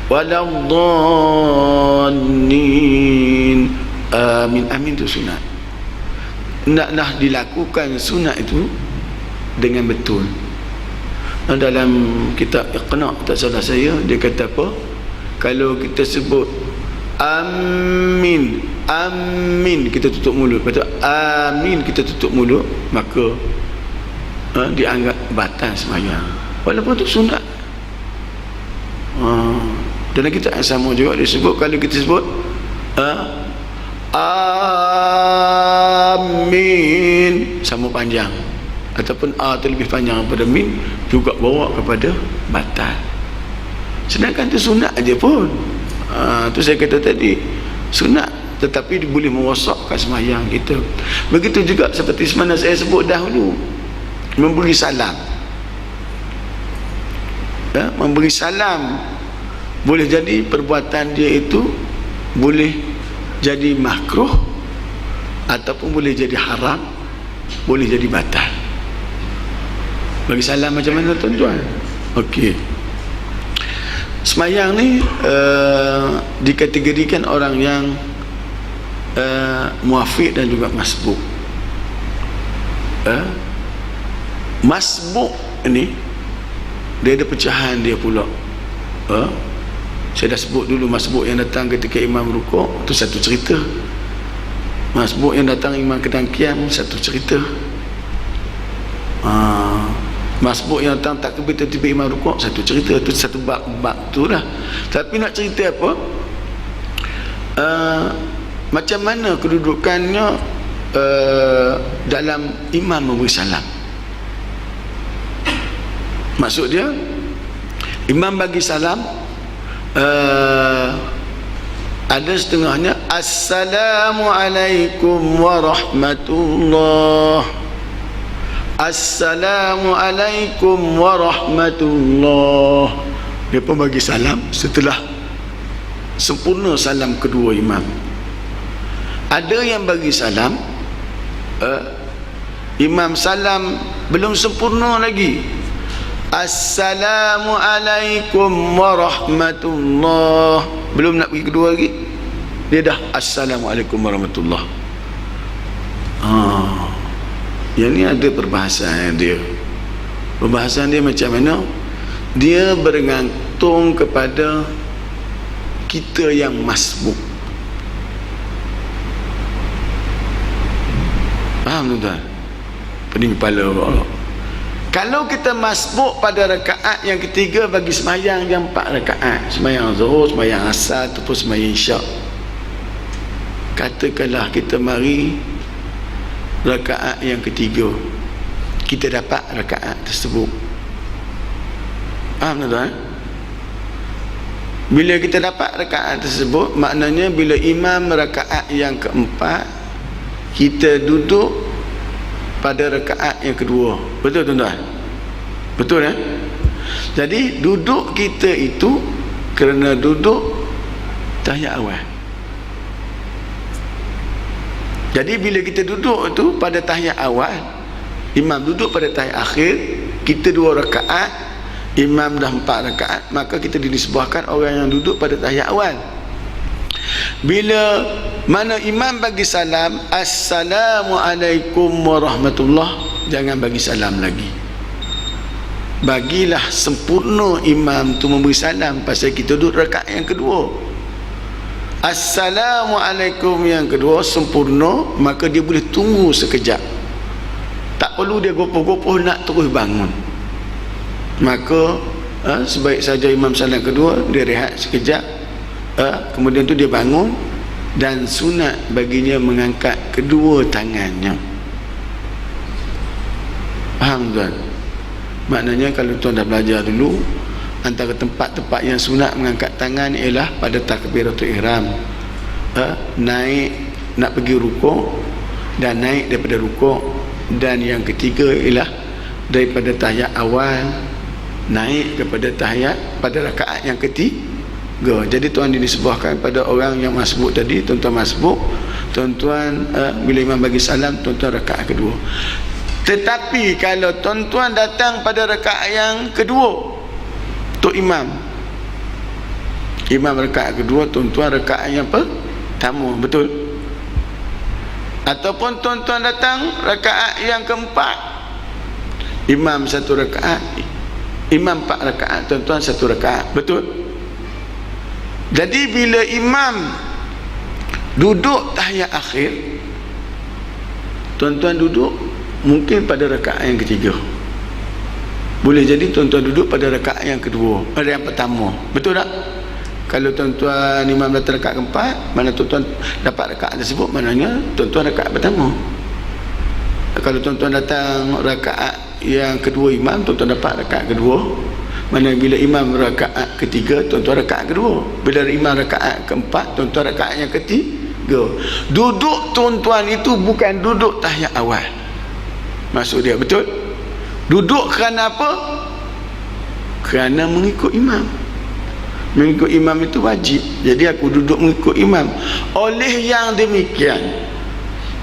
waladhdallin, amin tu sunat. Naklah dilakukan sunat itu dengan betul. Dalam kitab Iqna', tak salah saya, dia kata apa? Kalau kita sebut amin, kita tutup mulut, betul? Amin kita tutup mulut, maka dianggap batal sembahyang, walaupun itu sunat. Dalam kitab yang sama juga disebut, kalau kita sebut amin sama panjang, ataupun tu lebih panjang daripada min, juga bawa kepada batal. Sedangkan itu sunat aja pun. Tu saya kata tadi, sunat, tetapi boleh merosakkan sembahyang kita. Begitu juga seperti semana saya sebut dahulu, memberi salam. Memberi salam boleh jadi perbuatan dia itu boleh jadi makruh ataupun boleh jadi haram, boleh jadi batal. Bagi salam macam mana tuan-tuan? Okey. Semayang ni dikategorikan orang yang muafiq dan juga masbuk. Masbuk ni dia ada pecahan dia pula. Saya dah sebut dulu masbuk yang datang ketika imam rukuk tu satu cerita. Masbuk yang datang imam kedangkian satu cerita. Masbuk yang datang takbir tiba-tiba imam rukuk satu cerita. Tu satu bab tu lah. Tapi nak cerita apa? Macam mana kedudukannya dalam imam memberi salam. Maksud dia, imam bagi salam, ada setengahnya Assalamualaikum warahmatullah, Assalamualaikum warahmatullah. Dia pun bagi salam setelah sempurna salam kedua imam. Ada yang bagi salam, imam salam belum sempurna lagi, Assalamualaikum warahmatullah, belum nak pergi kedua lagi, dia dah Assalamualaikum warahmatullah. Yang ni ada perbahasan dia. Perbahasan dia macam mana? Dia bergantung kepada kita yang masbuk. Faham tuan-tuan? Pening kepala Allah. Kalau kita masbuk pada rakaat yang ketiga bagi semayang yang 4 rakaat, semayang zuhur, semayang asar ataupun semayang isyak, katakanlah kita mari rakaat yang ketiga, kita dapat rakaat tersebut. Faham tuan? Bila kita dapat rakaat tersebut, maknanya bila imam rakaat yang keempat, kita duduk pada rakaat yang kedua. Betul tuan-tuan? Betul ya? Jadi duduk kita itu kerana duduk tahiyat awal. Jadi bila kita duduk itu pada tahiyat awal, imam duduk pada tahiyat akhir, kita 2 rakaat, imam dah 4 rakaat, maka kita dinisbahkan orang yang duduk pada tahiyat awal. Bila mana imam bagi salam Assalamualaikum warahmatullah, jangan bagi salam lagi. Bagilah sempurna imam tu memberi salam, pasal kita duduk rakaat yang kedua. Assalamualaikum yang kedua sempurna, maka dia boleh tunggu sekejap, tak perlu dia gopoh-gopoh nak terus bangun. Maka sebaik saja imam salam kedua, dia rehat sekejap, kemudian tu dia bangun, dan sunat baginya mengangkat kedua tangannya. Faham tuan? Maknanya kalau tuan dah belajar dulu, antara tempat-tempat yang sunat mengangkat tangan ialah pada takbiratul ihram, naik nak pergi rukuk dan naik daripada rukuk, dan yang ketiga ialah daripada tahiyat awal naik kepada tahiyat pada rakaat yang ketiga. Jadi tuan dinisbahkan pada orang yang masbuk tadi. Tuan-tuan masbuk, tuan-tuan bila imam bagi salam, tuan-tuan rakaat kedua. Tetapi kalau tuan-tuan datang pada rakaat yang kedua, tu imam rakaat kedua, tuan-tuan rakaat yang pertama, betul? Ataupun tuan-tuan datang rakaat yang keempat, imam 1 rakaat, imam 4 rakaat, tuan-tuan 1 rakaat, betul? Jadi bila imam duduk tahiyat akhir, tuan-tuan duduk mungkin pada rakaat yang ketiga. Boleh jadi tuan-tuan duduk pada rakaat yang kedua, pada yang pertama, betul tak? Kalau tuan-tuan imam datang rakaat keempat, mana tuan-tuan dapat rakaat tersebut, maknanya tuan-tuan rakaat pertama. Kalau tuan-tuan datang rakaat yang kedua imam, tuan-tuan dapat rakaat kedua. Mana bila imam rakaat ketiga, tuan-tuan rakaat kedua. Bila imam rakaat keempat, tuan-tuan rakaat yang ketiga. Duduk tuan-tuan itu bukan duduk tahiyat awal. Maksud dia, betul? Duduk kerana apa? Kerana mengikut imam. Mengikut imam itu wajib. Jadi aku duduk mengikut imam. Oleh yang demikian,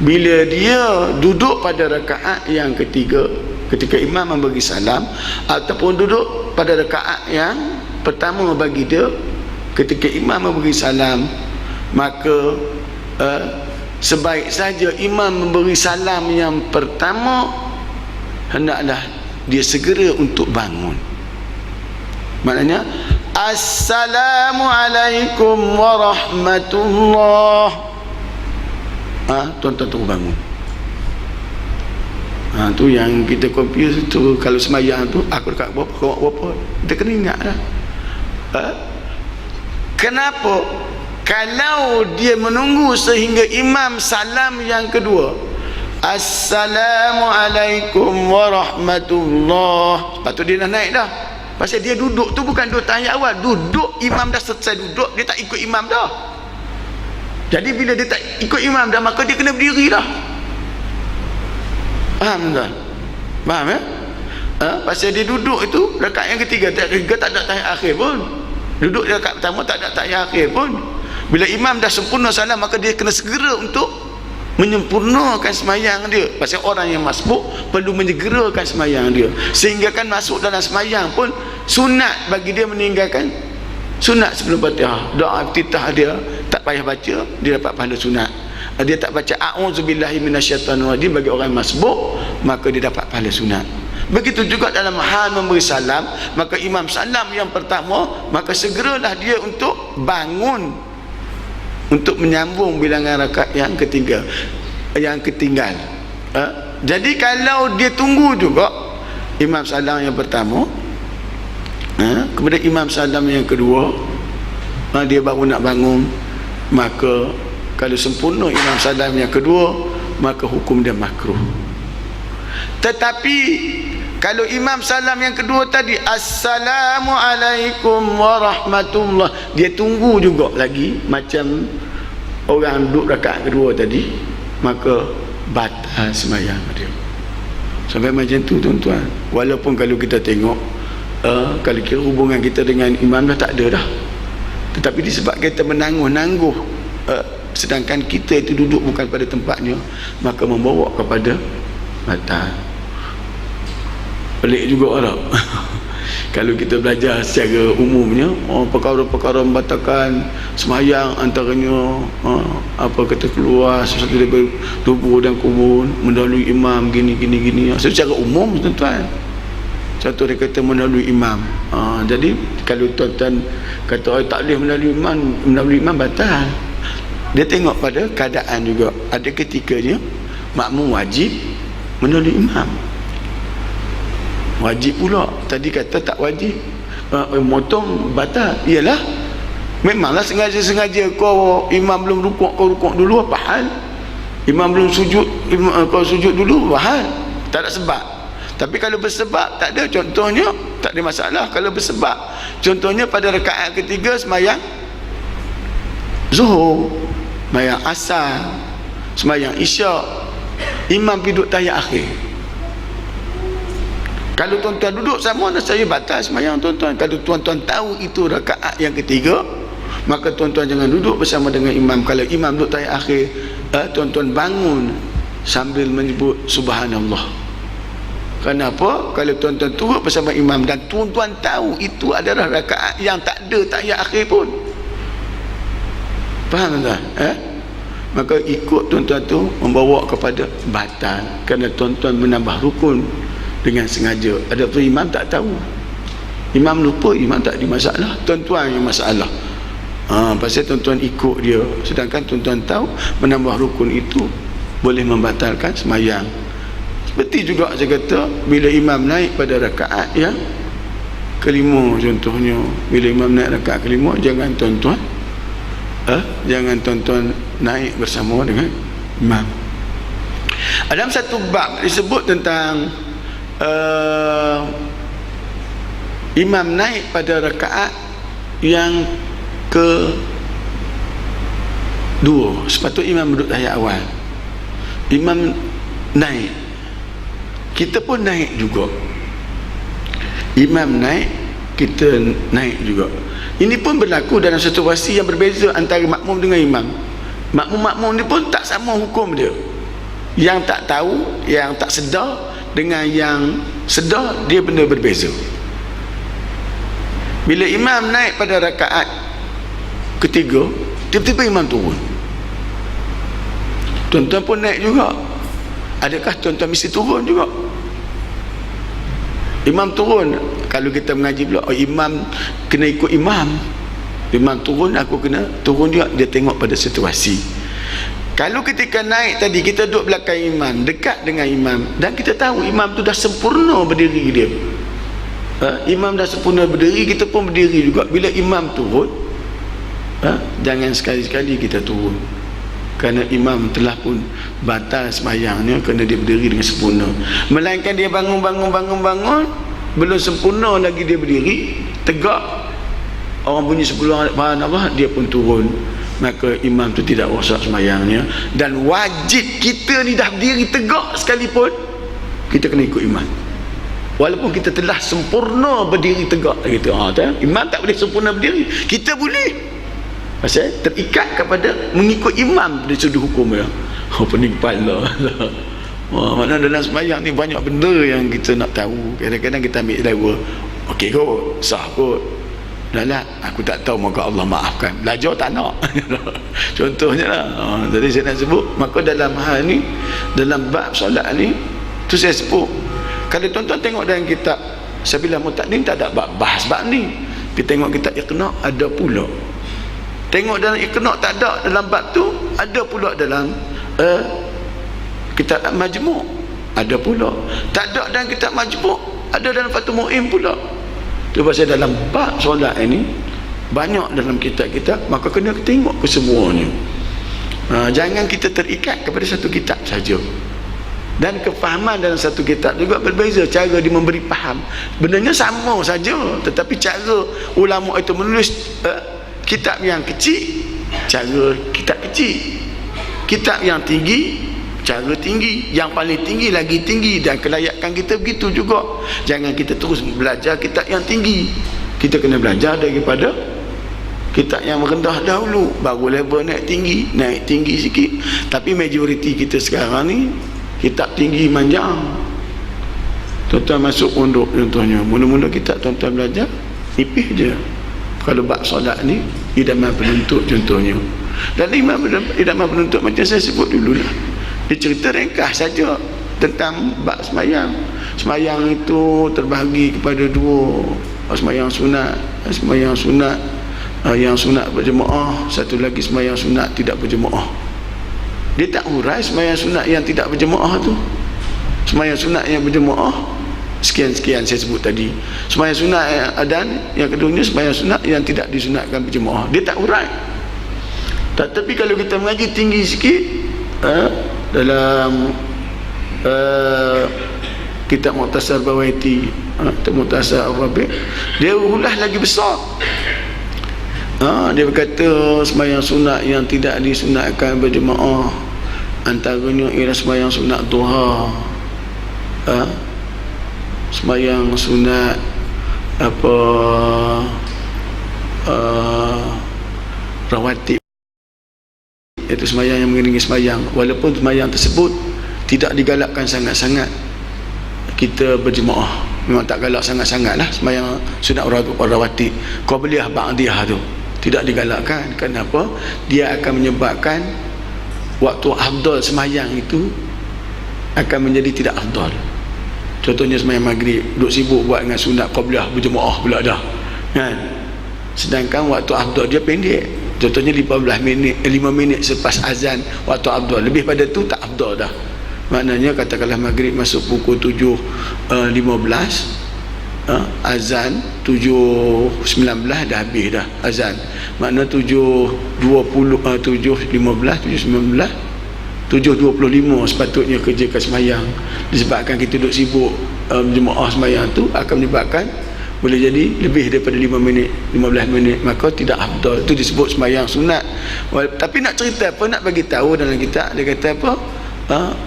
bila dia duduk pada rakaat yang ketiga ketika imam memberi salam, ataupun duduk pada rakaat yang pertama bagi dia ketika imam memberi salam, maka sebaik saja imam memberi salam yang pertama, hendaklah dia segera untuk bangun. Maknanya Assalamualaikum warahmatullah. Tuan-tuan terus bangun. Tu yang kita confuse tu. Kalau semayang tu aku dekat berapa kita kena ingat lah. Kenapa? Kalau dia menunggu sehingga imam salam yang kedua, Assalamualaikum warahmatullah, lepas tu dia dah naik dah. Pasal dia duduk tu bukan duduk tahiyat awal. Duduk, imam dah selesai duduk, dia tak ikut imam dah. Jadi bila dia tak ikut imam dah, maka dia kena berdiri dah. Faham tak? Faham ya? Pasal dia duduk itu rakaat yang ketiga, tak ada tahiyat akhir pun. Duduk rakaat pertama tak ada tahiyat akhir pun. Bila imam dah sempurna salam, maka dia kena segera untuk menyempurnakan semayang dia. Pasal orang yang masbuk perlu menyegerakan semayang dia, sehingga kan masuk dalam semayang pun sunat bagi dia meninggalkan sunat sebelum Fatihah. Doa iftitah dia tak payah baca, dia dapat pahala sunat. Dia tak baca a'udzubillahi minasyaitanirrajim bagi orang masbuk, maka dia dapat pahala sunat. Begitu juga dalam hal memberi salam, maka imam salam yang pertama, maka segeralah dia untuk bangun untuk menyambung bilangan rakaat yang ketiga, yang ketinggal. Jadi kalau dia tunggu juga imam salam yang pertama, kemudian imam salam yang kedua, dia baru nak bangun, maka kalau sempurna imam salam yang kedua, maka hukum dia makruh. Tetapi kalau imam salam yang kedua tadi Assalamualaikum warahmatullah, dia tunggu juga lagi macam orang duduk rakaat kedua tadi, maka batal sembahyang dia. Sampai macam tu tuan-tuan. Walaupun kalau kita tengok kalau kira hubungan kita dengan imam dah tak ada dah, tetapi disebabkan kita menangguh-nangguh, sedangkan kita itu duduk bukan pada tempatnya, maka membawa kepada batal. Pelik juga tak? Kalau kita belajar secara umumnya, perkara-perkara membatalkan semayang, antaranya apa kata keluar sesuatu daripada tubuh dan kubur, mendahului imam, gini. Secara umum tuan-tuan, contoh dia kata mendahului imam. Jadi kalau tuan-tuan kata tak boleh mendahului imam batal, dia tengok pada keadaan juga. Ada ketikanya makmum wajib mendahului imam, wajib pula. Tadi kata tak wajib, motong batal. Iyalah, memanglah sengaja kau imam belum rukuk, kau rukuk dulu, apa hal? Imam belum sujud, kau sujud dulu, apa hal? Tak ada sebab. Tapi kalau bersebab, tak ada. Contohnya tak ada masalah kalau bersebab. Contohnya pada rakaat ketiga semayang zuhur, semayang asar, semayang isyak, imam duduk tahiyat akhir. Kalau tuan-tuan duduk sama, saya batal semayang tuan-tuan. Kalau tuan-tuan tahu itu rakaat yang ketiga, maka tuan-tuan jangan duduk bersama dengan imam. Kalau imam duduk tahiyat akhir, tuan-tuan bangun sambil menyebut subhanallah. Kenapa? Kalau tuan-tuan turut bersama imam dan tuan-tuan tahu itu adalah rakaat yang tak ada tahiyat akhir pun, faham tak? Maka ikut tuan-tuan tu membawa kepada batal, kerana tuan-tuan menambah rukun dengan sengaja. Ada tu imam tak tahu, imam lupa, imam tak ada masalah, tuan-tuan yang masalah. Pasal tuan-tuan ikut dia, sedangkan tuan-tuan tahu menambah rukun itu boleh membatalkan semayang. Seperti juga saya kata, bila imam naik pada rakaat yang kelima contohnya, bila imam naik rakaat kelima, jangan tuan-tuan naik bersama dengan imam. Dalam satu bab disebut tentang imam naik pada rakaat yang kedua. Sepatutnya imam duduk tahiyat awal, imam naik, kita pun naik juga. imam naik, kita naik juga. Ini pun berlaku dalam situasi yang berbeza antara makmum dengan imam. Makmum ni pun tak sama hukum dia. Yang tak tahu, yang tak sedar dengan yang sedar, dia benda berbeza. Bila imam naik pada rakaat ketiga, tiba-tiba imam turun. Tuan-tuan pun naik juga. Adakah tuan-tuan mesti turun juga? Imam turun. Kalau kita mengaji pula, oh, imam kena ikut imam. Imam turun, aku kena turun juga. Dia tengok pada situasi. Kalau ketika naik tadi, kita duduk belakang imam, dekat dengan imam, dan kita tahu imam tu dah sempurna berdiri dia. Imam dah sempurna berdiri, kita pun berdiri juga. Bila imam turun, jangan sekali-sekali kita turun, kerana imam telah pun batal sembahyangnya kerana dia berdiri dengan sempurna. Melainkan dia bangun, belum sempurna lagi dia berdiri, tegak, orang bunyi 10 subhanallah, dia pun turun. Maka imam tu tidak rosak sembahyangnya. Dan wajib kita ni dah berdiri tegak sekalipun, kita kena ikut imam. Walaupun kita telah sempurna berdiri tegak gitu. Imam tak boleh sempurna berdiri, kita boleh. Pasal terikat kepada mengikut imam dari sudut hukum dia. Pening kepala. Maknanya dalam sembahyang ni banyak benda yang kita nak tahu. Kadang-kadang kita ambil dawa, okey kot, sah kot. Dah lah, aku tak tahu, moga Allah maafkan. Belajar tak nak. Contohnya lah. Jadi saya nak sebut, maka dalam hal ni, dalam bab solat ni, tu saya sebut, kalau tuan-tuan tengok dalam kitab Sabilah Mutaqin, tak ada bahas bab ni. Kita tengok kitab Iqna', ada pula. Tengok dalam Iqna' tak ada dalam bab tu, ada pula dalam kitab Majmu', ada pula. Tak ada dalam kitab Majmu', ada dalam Fathul Mu'in pula. Tu pasal dalam bab solat ini banyak dalam kitab-kitab, maka kena tengok kesemuanya. Jangan kita terikat kepada satu kitab saja. Dan kefahaman dalam satu kitab juga berbeza, cara dia memberi faham. Benarnya sama saja, tetapi cara ulama itu menulis kitab yang kecil, cara kitab kecil. Kitab yang tinggi, cara tinggi. Yang paling tinggi lagi tinggi. Dan kelayakan kita begitu juga. Jangan kita terus belajar kitab yang tinggi. Kita kena belajar daripada kitab yang rendah dahulu, baru level naik tinggi sikit. Tapi majoriti kita sekarang ni kitab tinggi manjang. Tuan-tuan masuk pondok contohnya, mula-mula kitab tuan-tuan belajar nipis je. Kalau bab solat ni, idaman penuntut contohnya. Dan idaman penuntut macam saya sebut dululah, dia cerita ringkas saja tentang bab sembahyang. Sembahyang itu terbahagi kepada dua, sembahyang sunat, yang sunat berjemaah, satu lagi sembahyang sunat tidak berjemaah. Dia tak urai sembahyang sunat yang tidak berjemaah tu. Sembahyang sunat yang berjemaah sekian-sekian saya sebut tadi. Sembahyang sunat adan yang keduanya, sembahyang sunat yang tidak disunatkan berjemaah. Dia tak urai. Tetapi kalau kita mengaji tinggi sikit, dalam kitab Mukhtasar Bawaiti, Mukhtasar Al-Rabi', dia ulas lagi besar. Dia berkata sembahyang sunat yang tidak disunatkan berjemaah, antaranya ialah sembahyang sunat duha, sembahyang sunat rawatib, iaitu sembahyang yang mengiringi sembahyang. Walaupun sembahyang tersebut tidak digalakkan sangat-sangat kita berjemaah, memang tak galak sangat-sangat lah sembahyang sunat rawatib, qabliyah ba'diyah tu tidak digalakkan. Kenapa? Dia akan menyebabkan waktu afdal sembahyang itu akan menjadi tidak afdal. Contohnya sembahyang maghrib, duduk sibuk buat dengan sunat qabliyah berjemaah pula dah, kan? Sedangkan waktu afdal dia pendek. Contohnya 15 minit, 5 minit selepas azan waktu afdal. Lebih pada tu tak afdal dah. Maknanya katakanlah maghrib masuk pukul 7.15, azan 7.19 dah habis dah azan. Makna 7.20, 7.15, 7.19, 7.25 sepatutnya kerjakan sembahyang. Disebabkan kita duduk sibuk jemaah sembahyang tu akan menyebabkan boleh jadi lebih daripada 5 minit, 15 minit, maka tidak afdal. Itu disebut sembahyang sunat. Tapi nak cerita apa, nak bagi tahu dalam kitab dia kata apa,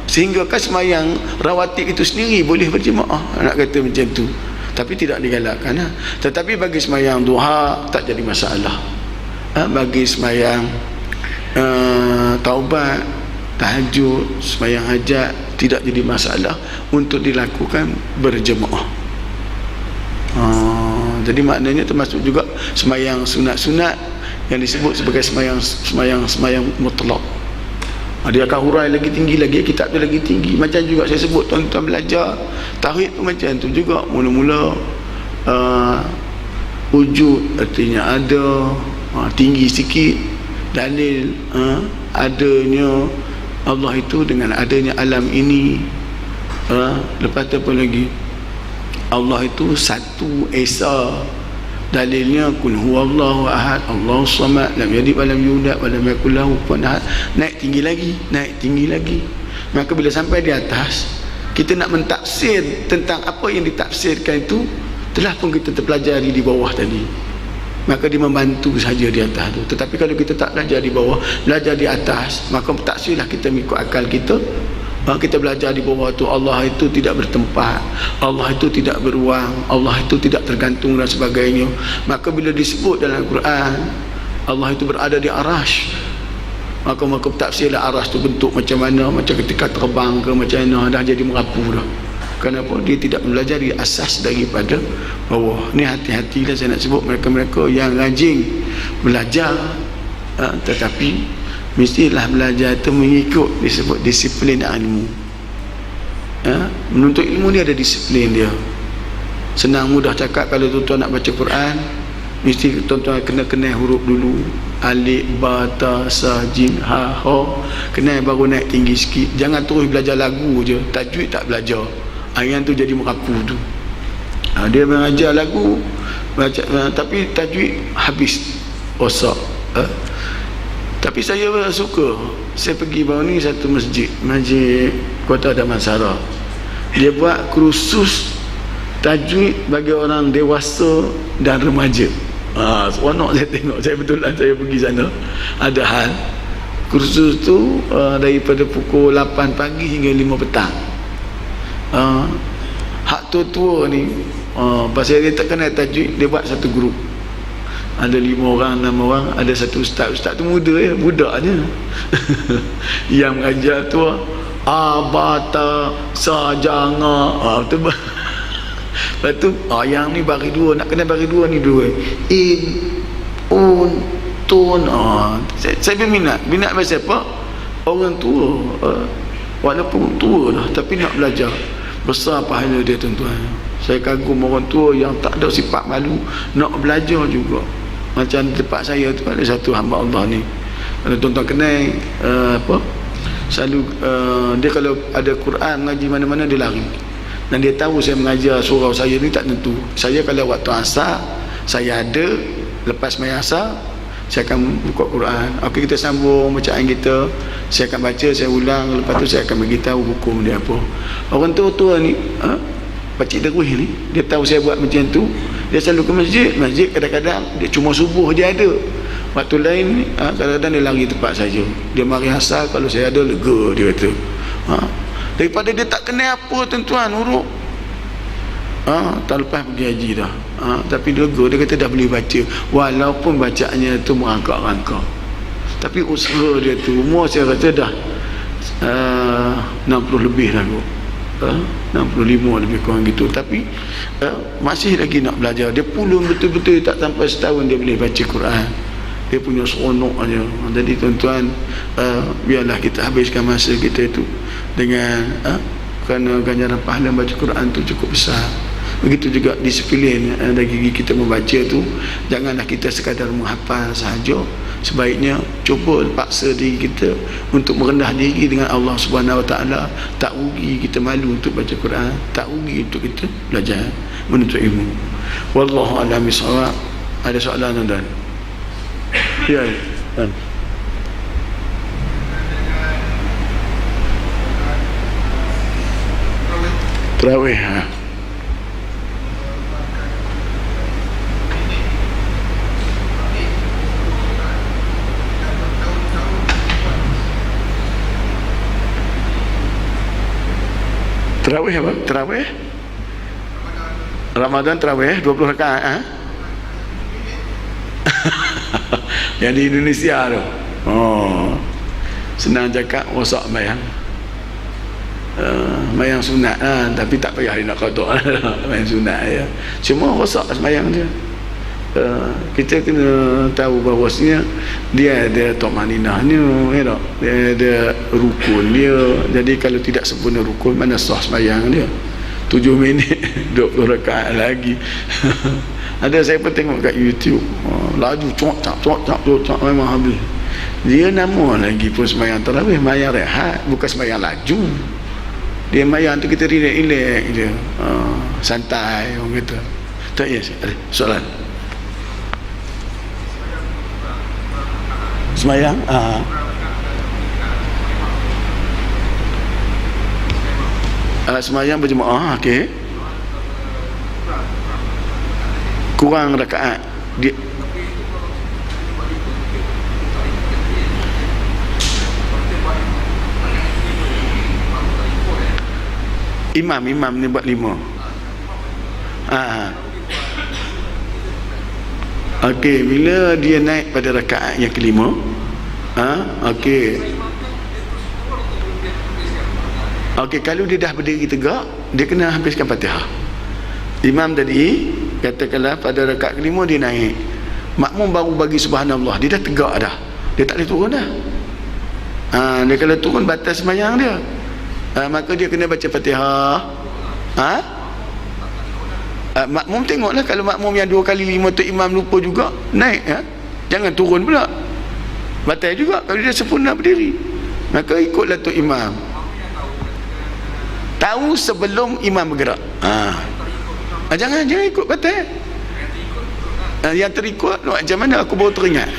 sehingga kan sembahyang rawatib itu sendiri boleh berjemaah, nak kata macam tu. tapi tidak digalakkan. Tetapi bagi sembahyang duha tak jadi masalah. Bagi sembahyang taubat, tahajud, sembahyang hajat tidak jadi masalah untuk dilakukan berjemaah. Jadi maknanya termasuk juga sembahyang sunat-sunat yang disebut sebagai sembahyang mutlak. Dia akan hurai lagi tinggi lagi, kitab tu lagi tinggi. Macam juga saya sebut tuan-tuan belajar tauhid pun macam tu juga. Mula-mula wujud artinya ada, tinggi sikit dalil adanya Allah itu dengan adanya alam ini. Lepas tu apa lagi? Allah itu satu esa. Dalilnya kul huwallahu ahad, Allahus samad, lam yalid wa lam yulad wa lam yakul lahu kufuwan ahad. Naik tinggi lagi. Maka bila sampai di atas, kita nak mentafsir tentang apa yang ditafsirkan itu telah pun kita terpelajari di bawah tadi. Maka dia membantu saja di atas tu. Tetapi kalau kita tak belajar di bawah, belajar di atas, maka taksirlah kita mengikut akal kita. Kita belajar di bawah tu Allah itu tidak bertempat, Allah itu tidak beruang, Allah itu tidak tergantung dan sebagainya. Maka bila disebut dalam Quran Allah itu berada di arash, maka tafsirlah arash tu bentuk macam mana, macam ketika terbang ke macam mana, dah jadi merapu dah. Kenapa? Dia tidak belajar di asas daripada bawah. Ni hati-hatilah saya nak sebut mereka-mereka yang rajin belajar, tetapi mestilah belajar itu mengikut disebut disiplin ilmu. Menuntut ilmu ni ada disiplin dia. Senang mudah cakap kalau tuan-tuan nak baca Quran, mesti tuan-tuan kena kenal huruf dulu. Alif, ba, ta, sa, jim, ha, ha. Kenal baru naik tinggi sikit. Jangan terus belajar lagu je, tajwid tak belajar. Yang tu jadi merapu tu. Dia mengajar lagu baca, tapi tajwid habis rosak. Tapi saya suka. Saya pergi baru ni satu masjid Kota Damansara. Dia buat kursus tajwid bagi orang dewasa dan remaja. Seronok saya tengok. Saya betulan saya pergi sana. Ada hal kursus tu daripada pukul 8 pagi hingga 5 petang. Hak tua-tua ni pasal dia tak kenal tajwid, dia buat satu grup. Ada 5 orang, 6 orang, ada satu ustaz tu muda budak je. Yang mengajar tu abata sajanga. Lepas tu yang ni bagi dua, nak kena bagi dua ni dua. In un tun. Saya berminat pasal apa? Orang tua, walaupun tua lah tapi nak belajar. Besar pahala dia tuan-tuan. Saya kagum orang tua yang tak ada sifat malu, nak belajar juga. Macam di tempat saya tu ada satu hamba Allah ni. Kalau tuan-tuan kenal selalu dia kalau ada Quran mengaji mana-mana dia lari. Dan dia tahu saya mengajar surau saya ni tak tentu. Saya kalau waktu asar saya ada, lepas main asar saya akan buka Quran. Okey, kita sambung bacaan kita. Saya akan baca, saya ulang, lepas tu saya akan beritahu hukum dia apa. Orang tua-tua ni, Pakcik Derwih ni, dia tahu saya buat macam tu. Dia selalu ke masjid kadang-kadang dia cuma subuh dia ada. Waktu lain ni, kadang-kadang dia lari tempat saja. Dia mari asar, kalau saya ada lega dia kata. Daripada dia tak kenal apa tuan-tuan huruf. Tak lepas pergi haji dah. Tapi dia lega, dia kata dah boleh baca. Walaupun bacaannya tu merangkak-rangkak. Tapi usaha dia tu, umur saya kata dah 60 lebih dah kot. 65 lebih kurang gitu. Tapi masih lagi nak belajar. Dia pulung betul-betul, tak sampai setahun dia boleh baca Quran. Dia punya seronok aja. Jadi tuan-tuan, biarlah kita habiskan masa kita itu dengan kerana ganjaran pahala baca Quran tu cukup besar. Begitu juga disiplin dari kita membaca tu. Janganlah kita sekadar menghafal sahaja. Sebaiknya cuba paksa diri kita untuk merendah diri dengan Allah Subhanahu Wa Taala. Tak rugi kita malu untuk baca Quran, tak rugi untuk kita belajar menuntut ilmu. Wallahu a'lam bishawab. Ada soalan tuan? Ya. Tarawih. Tarawih apa? Tarawih? Ramadan tarawih 20 rakaat ha? Yang di Indonesia tu. Oh. Senang cakap rosak sembahyang. Sembahyang sunat lah, tapi tak payah dia nak qada lah. Sembahyang sunat ya. Cuma rosak sembahyang dia. Kita kena tahu bahawasanya dia ada tumaninahnya, ya tak? Dia ada rukun dia. Jadi kalau tidak sempurna rukun, mana sah sembahyang dia? 7 minit 20 rakaat lagi. Ada saya pun tengok kat YouTube, laju cuak memang habis. Dia nama lagi pun sembahyang tarawih, sembahyang rehat, bukan sembahyang laju. Dia sembahyang tu kita relax je, santai orang kata. Tak ya, ada soalan. Sembahyang sembahyang berjemaah, okey. Kurang rakaat dia, imam ni buat 5. Okey, bila dia naik pada rakaat yang kelima, okey. Okey, kalau dia dah berdiri tegak, dia kena habiskan Fatihah. Imam tadi katakanlah pada rakaat kelima dia naik, makmum baru bagi subhanallah, dia dah tegak dah, dia tak boleh turun dah. Dia kalau turun batas sembahyang dia. Maka dia kena baca Fatihah. Makmum tengoklah, kalau makmum yang 2 kali 5 tu imam lupa juga, naik jangan turun pula, batal juga kalau dia sempurna berdiri. Maka ikutlah tu imam, tahu sebelum imam bergerak. Jangan ikut batal. Yang terikut macam mana aku baru teringat.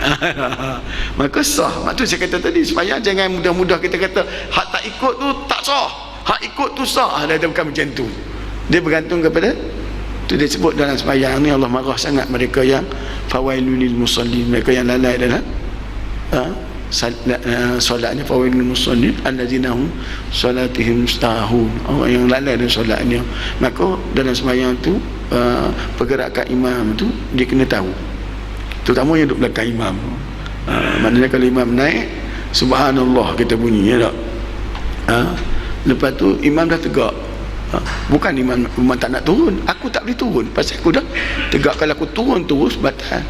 Maka sah. Maksud saya kata tadi, supaya jangan mudah-mudah kita kata hak tak ikut tu tak sah, hak ikut tu sah. Dia bukan macam tu. Dia bergantung kepada tu. Dia sebut dalam sembahyang ni Allah marah sangat mereka yang fawailul lil musallin, mereka yang lalai dalam solatnya. Fawailul musallin allazina hum salatihim mustahun, orang yang lalai dalam solatnya. Maka dalam sembahyang tu pergerakan imam tu dia kena tahu, terutama yang duduk belakang imam. Maknanya kalau imam naik subhanallah kita bunyi, ya tak? Lepas tu imam dah tegak, bukan imam tak nak turun, aku tak boleh turun pasal aku dah tegak. Kalau aku turun terus batal.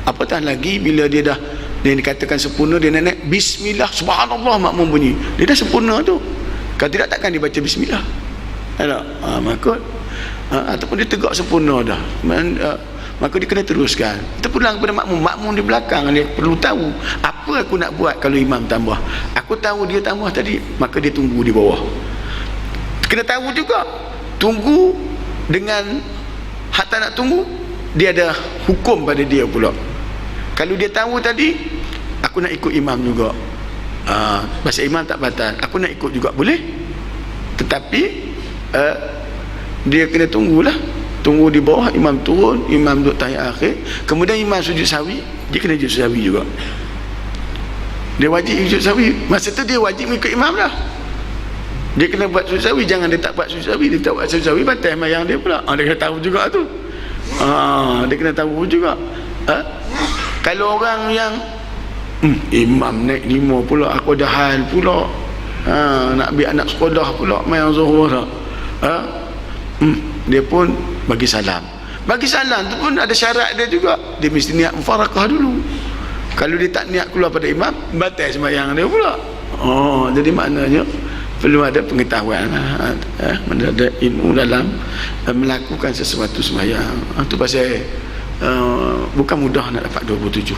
Apatah lagi bila dia dah, dia dikatakan sempurna, dia naik bismillah subhanallah, makmum bunyi, dia dah sempurna tu. Kalau tidak takkan dia baca bismillah, ya tak? Maka ataupun dia tegak sempurna dah, maka dia kena teruskan. Kita pulang kepada makmum di belakang, dia perlu tahu apa aku nak buat kalau imam tambah. Aku tahu dia tambah tadi, maka dia tunggu di bawah. Kena tahu juga, tunggu dengan hak tak nak tunggu, dia ada hukum pada dia pula. Kalau dia tahu tadi, aku nak ikut imam juga, pasal imam tak batal, aku nak ikut juga boleh. Tetapi dia kena tunggulah, tunggu di bawah, imam turun, imam duduk tahiyat akhir, kemudian imam sujud sahwi, dia kena sujud sahwi juga. Dia wajib sujud sahwi, masa tu dia wajib mengikut imam dah. Dia kena buat sujud sahwi, jangan dia tak buat sujud sahwi, dia tak buat sujud sahwi, batal sembahyang dia pula. Dia kena tahu juga tu. Dia kena tahu juga. Kalau orang yang imam naik 5 pula, aku ada hal pula, nak ambil anak sekolah pula main zuhur dah, dia pun bagi salam. Bagi salam tu pun ada syarat dia juga, dia mesti niat mufarakah dulu. Kalau dia tak niat keluar pada imam, batal sembahyang dia pula. Jadi maknanya perlu ada pengetahuan, ada ilmu dalam melakukan sesuatu sembahyang. Itu pasal bukan mudah nak dapat 27,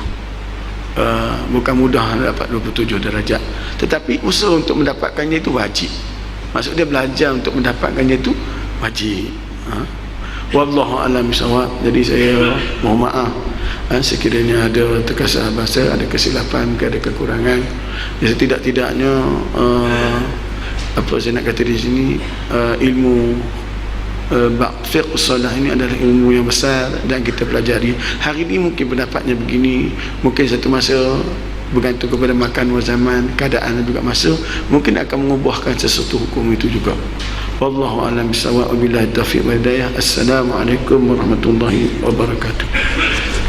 bukan mudah nak dapat 27 darajat, tetapi usaha untuk mendapatkannya itu wajib. Maksud dia belajar untuk mendapatkannya itu wajib. Wallahu a'lam bishawab. Jadi saya mohon maaf sekiranya ada terkasar bahasa, ada kesilapan, ada kekurangan. Jadi tidak-tidaknya apa saya nak kata di sini, ilmu fiqh salah ini adalah ilmu yang besar dan kita pelajari. Hari ini mungkin pendapatnya begini, mungkin satu masa bergantung kepada makan zaman, keadaan dan juga masa, mungkin akan mengubahkan sesuatu hukum itu juga. wallahu a'lam bissawab, wabillahi taufiq wal hidayah. Assalamualaikum warahmatullahi wabarakatuh.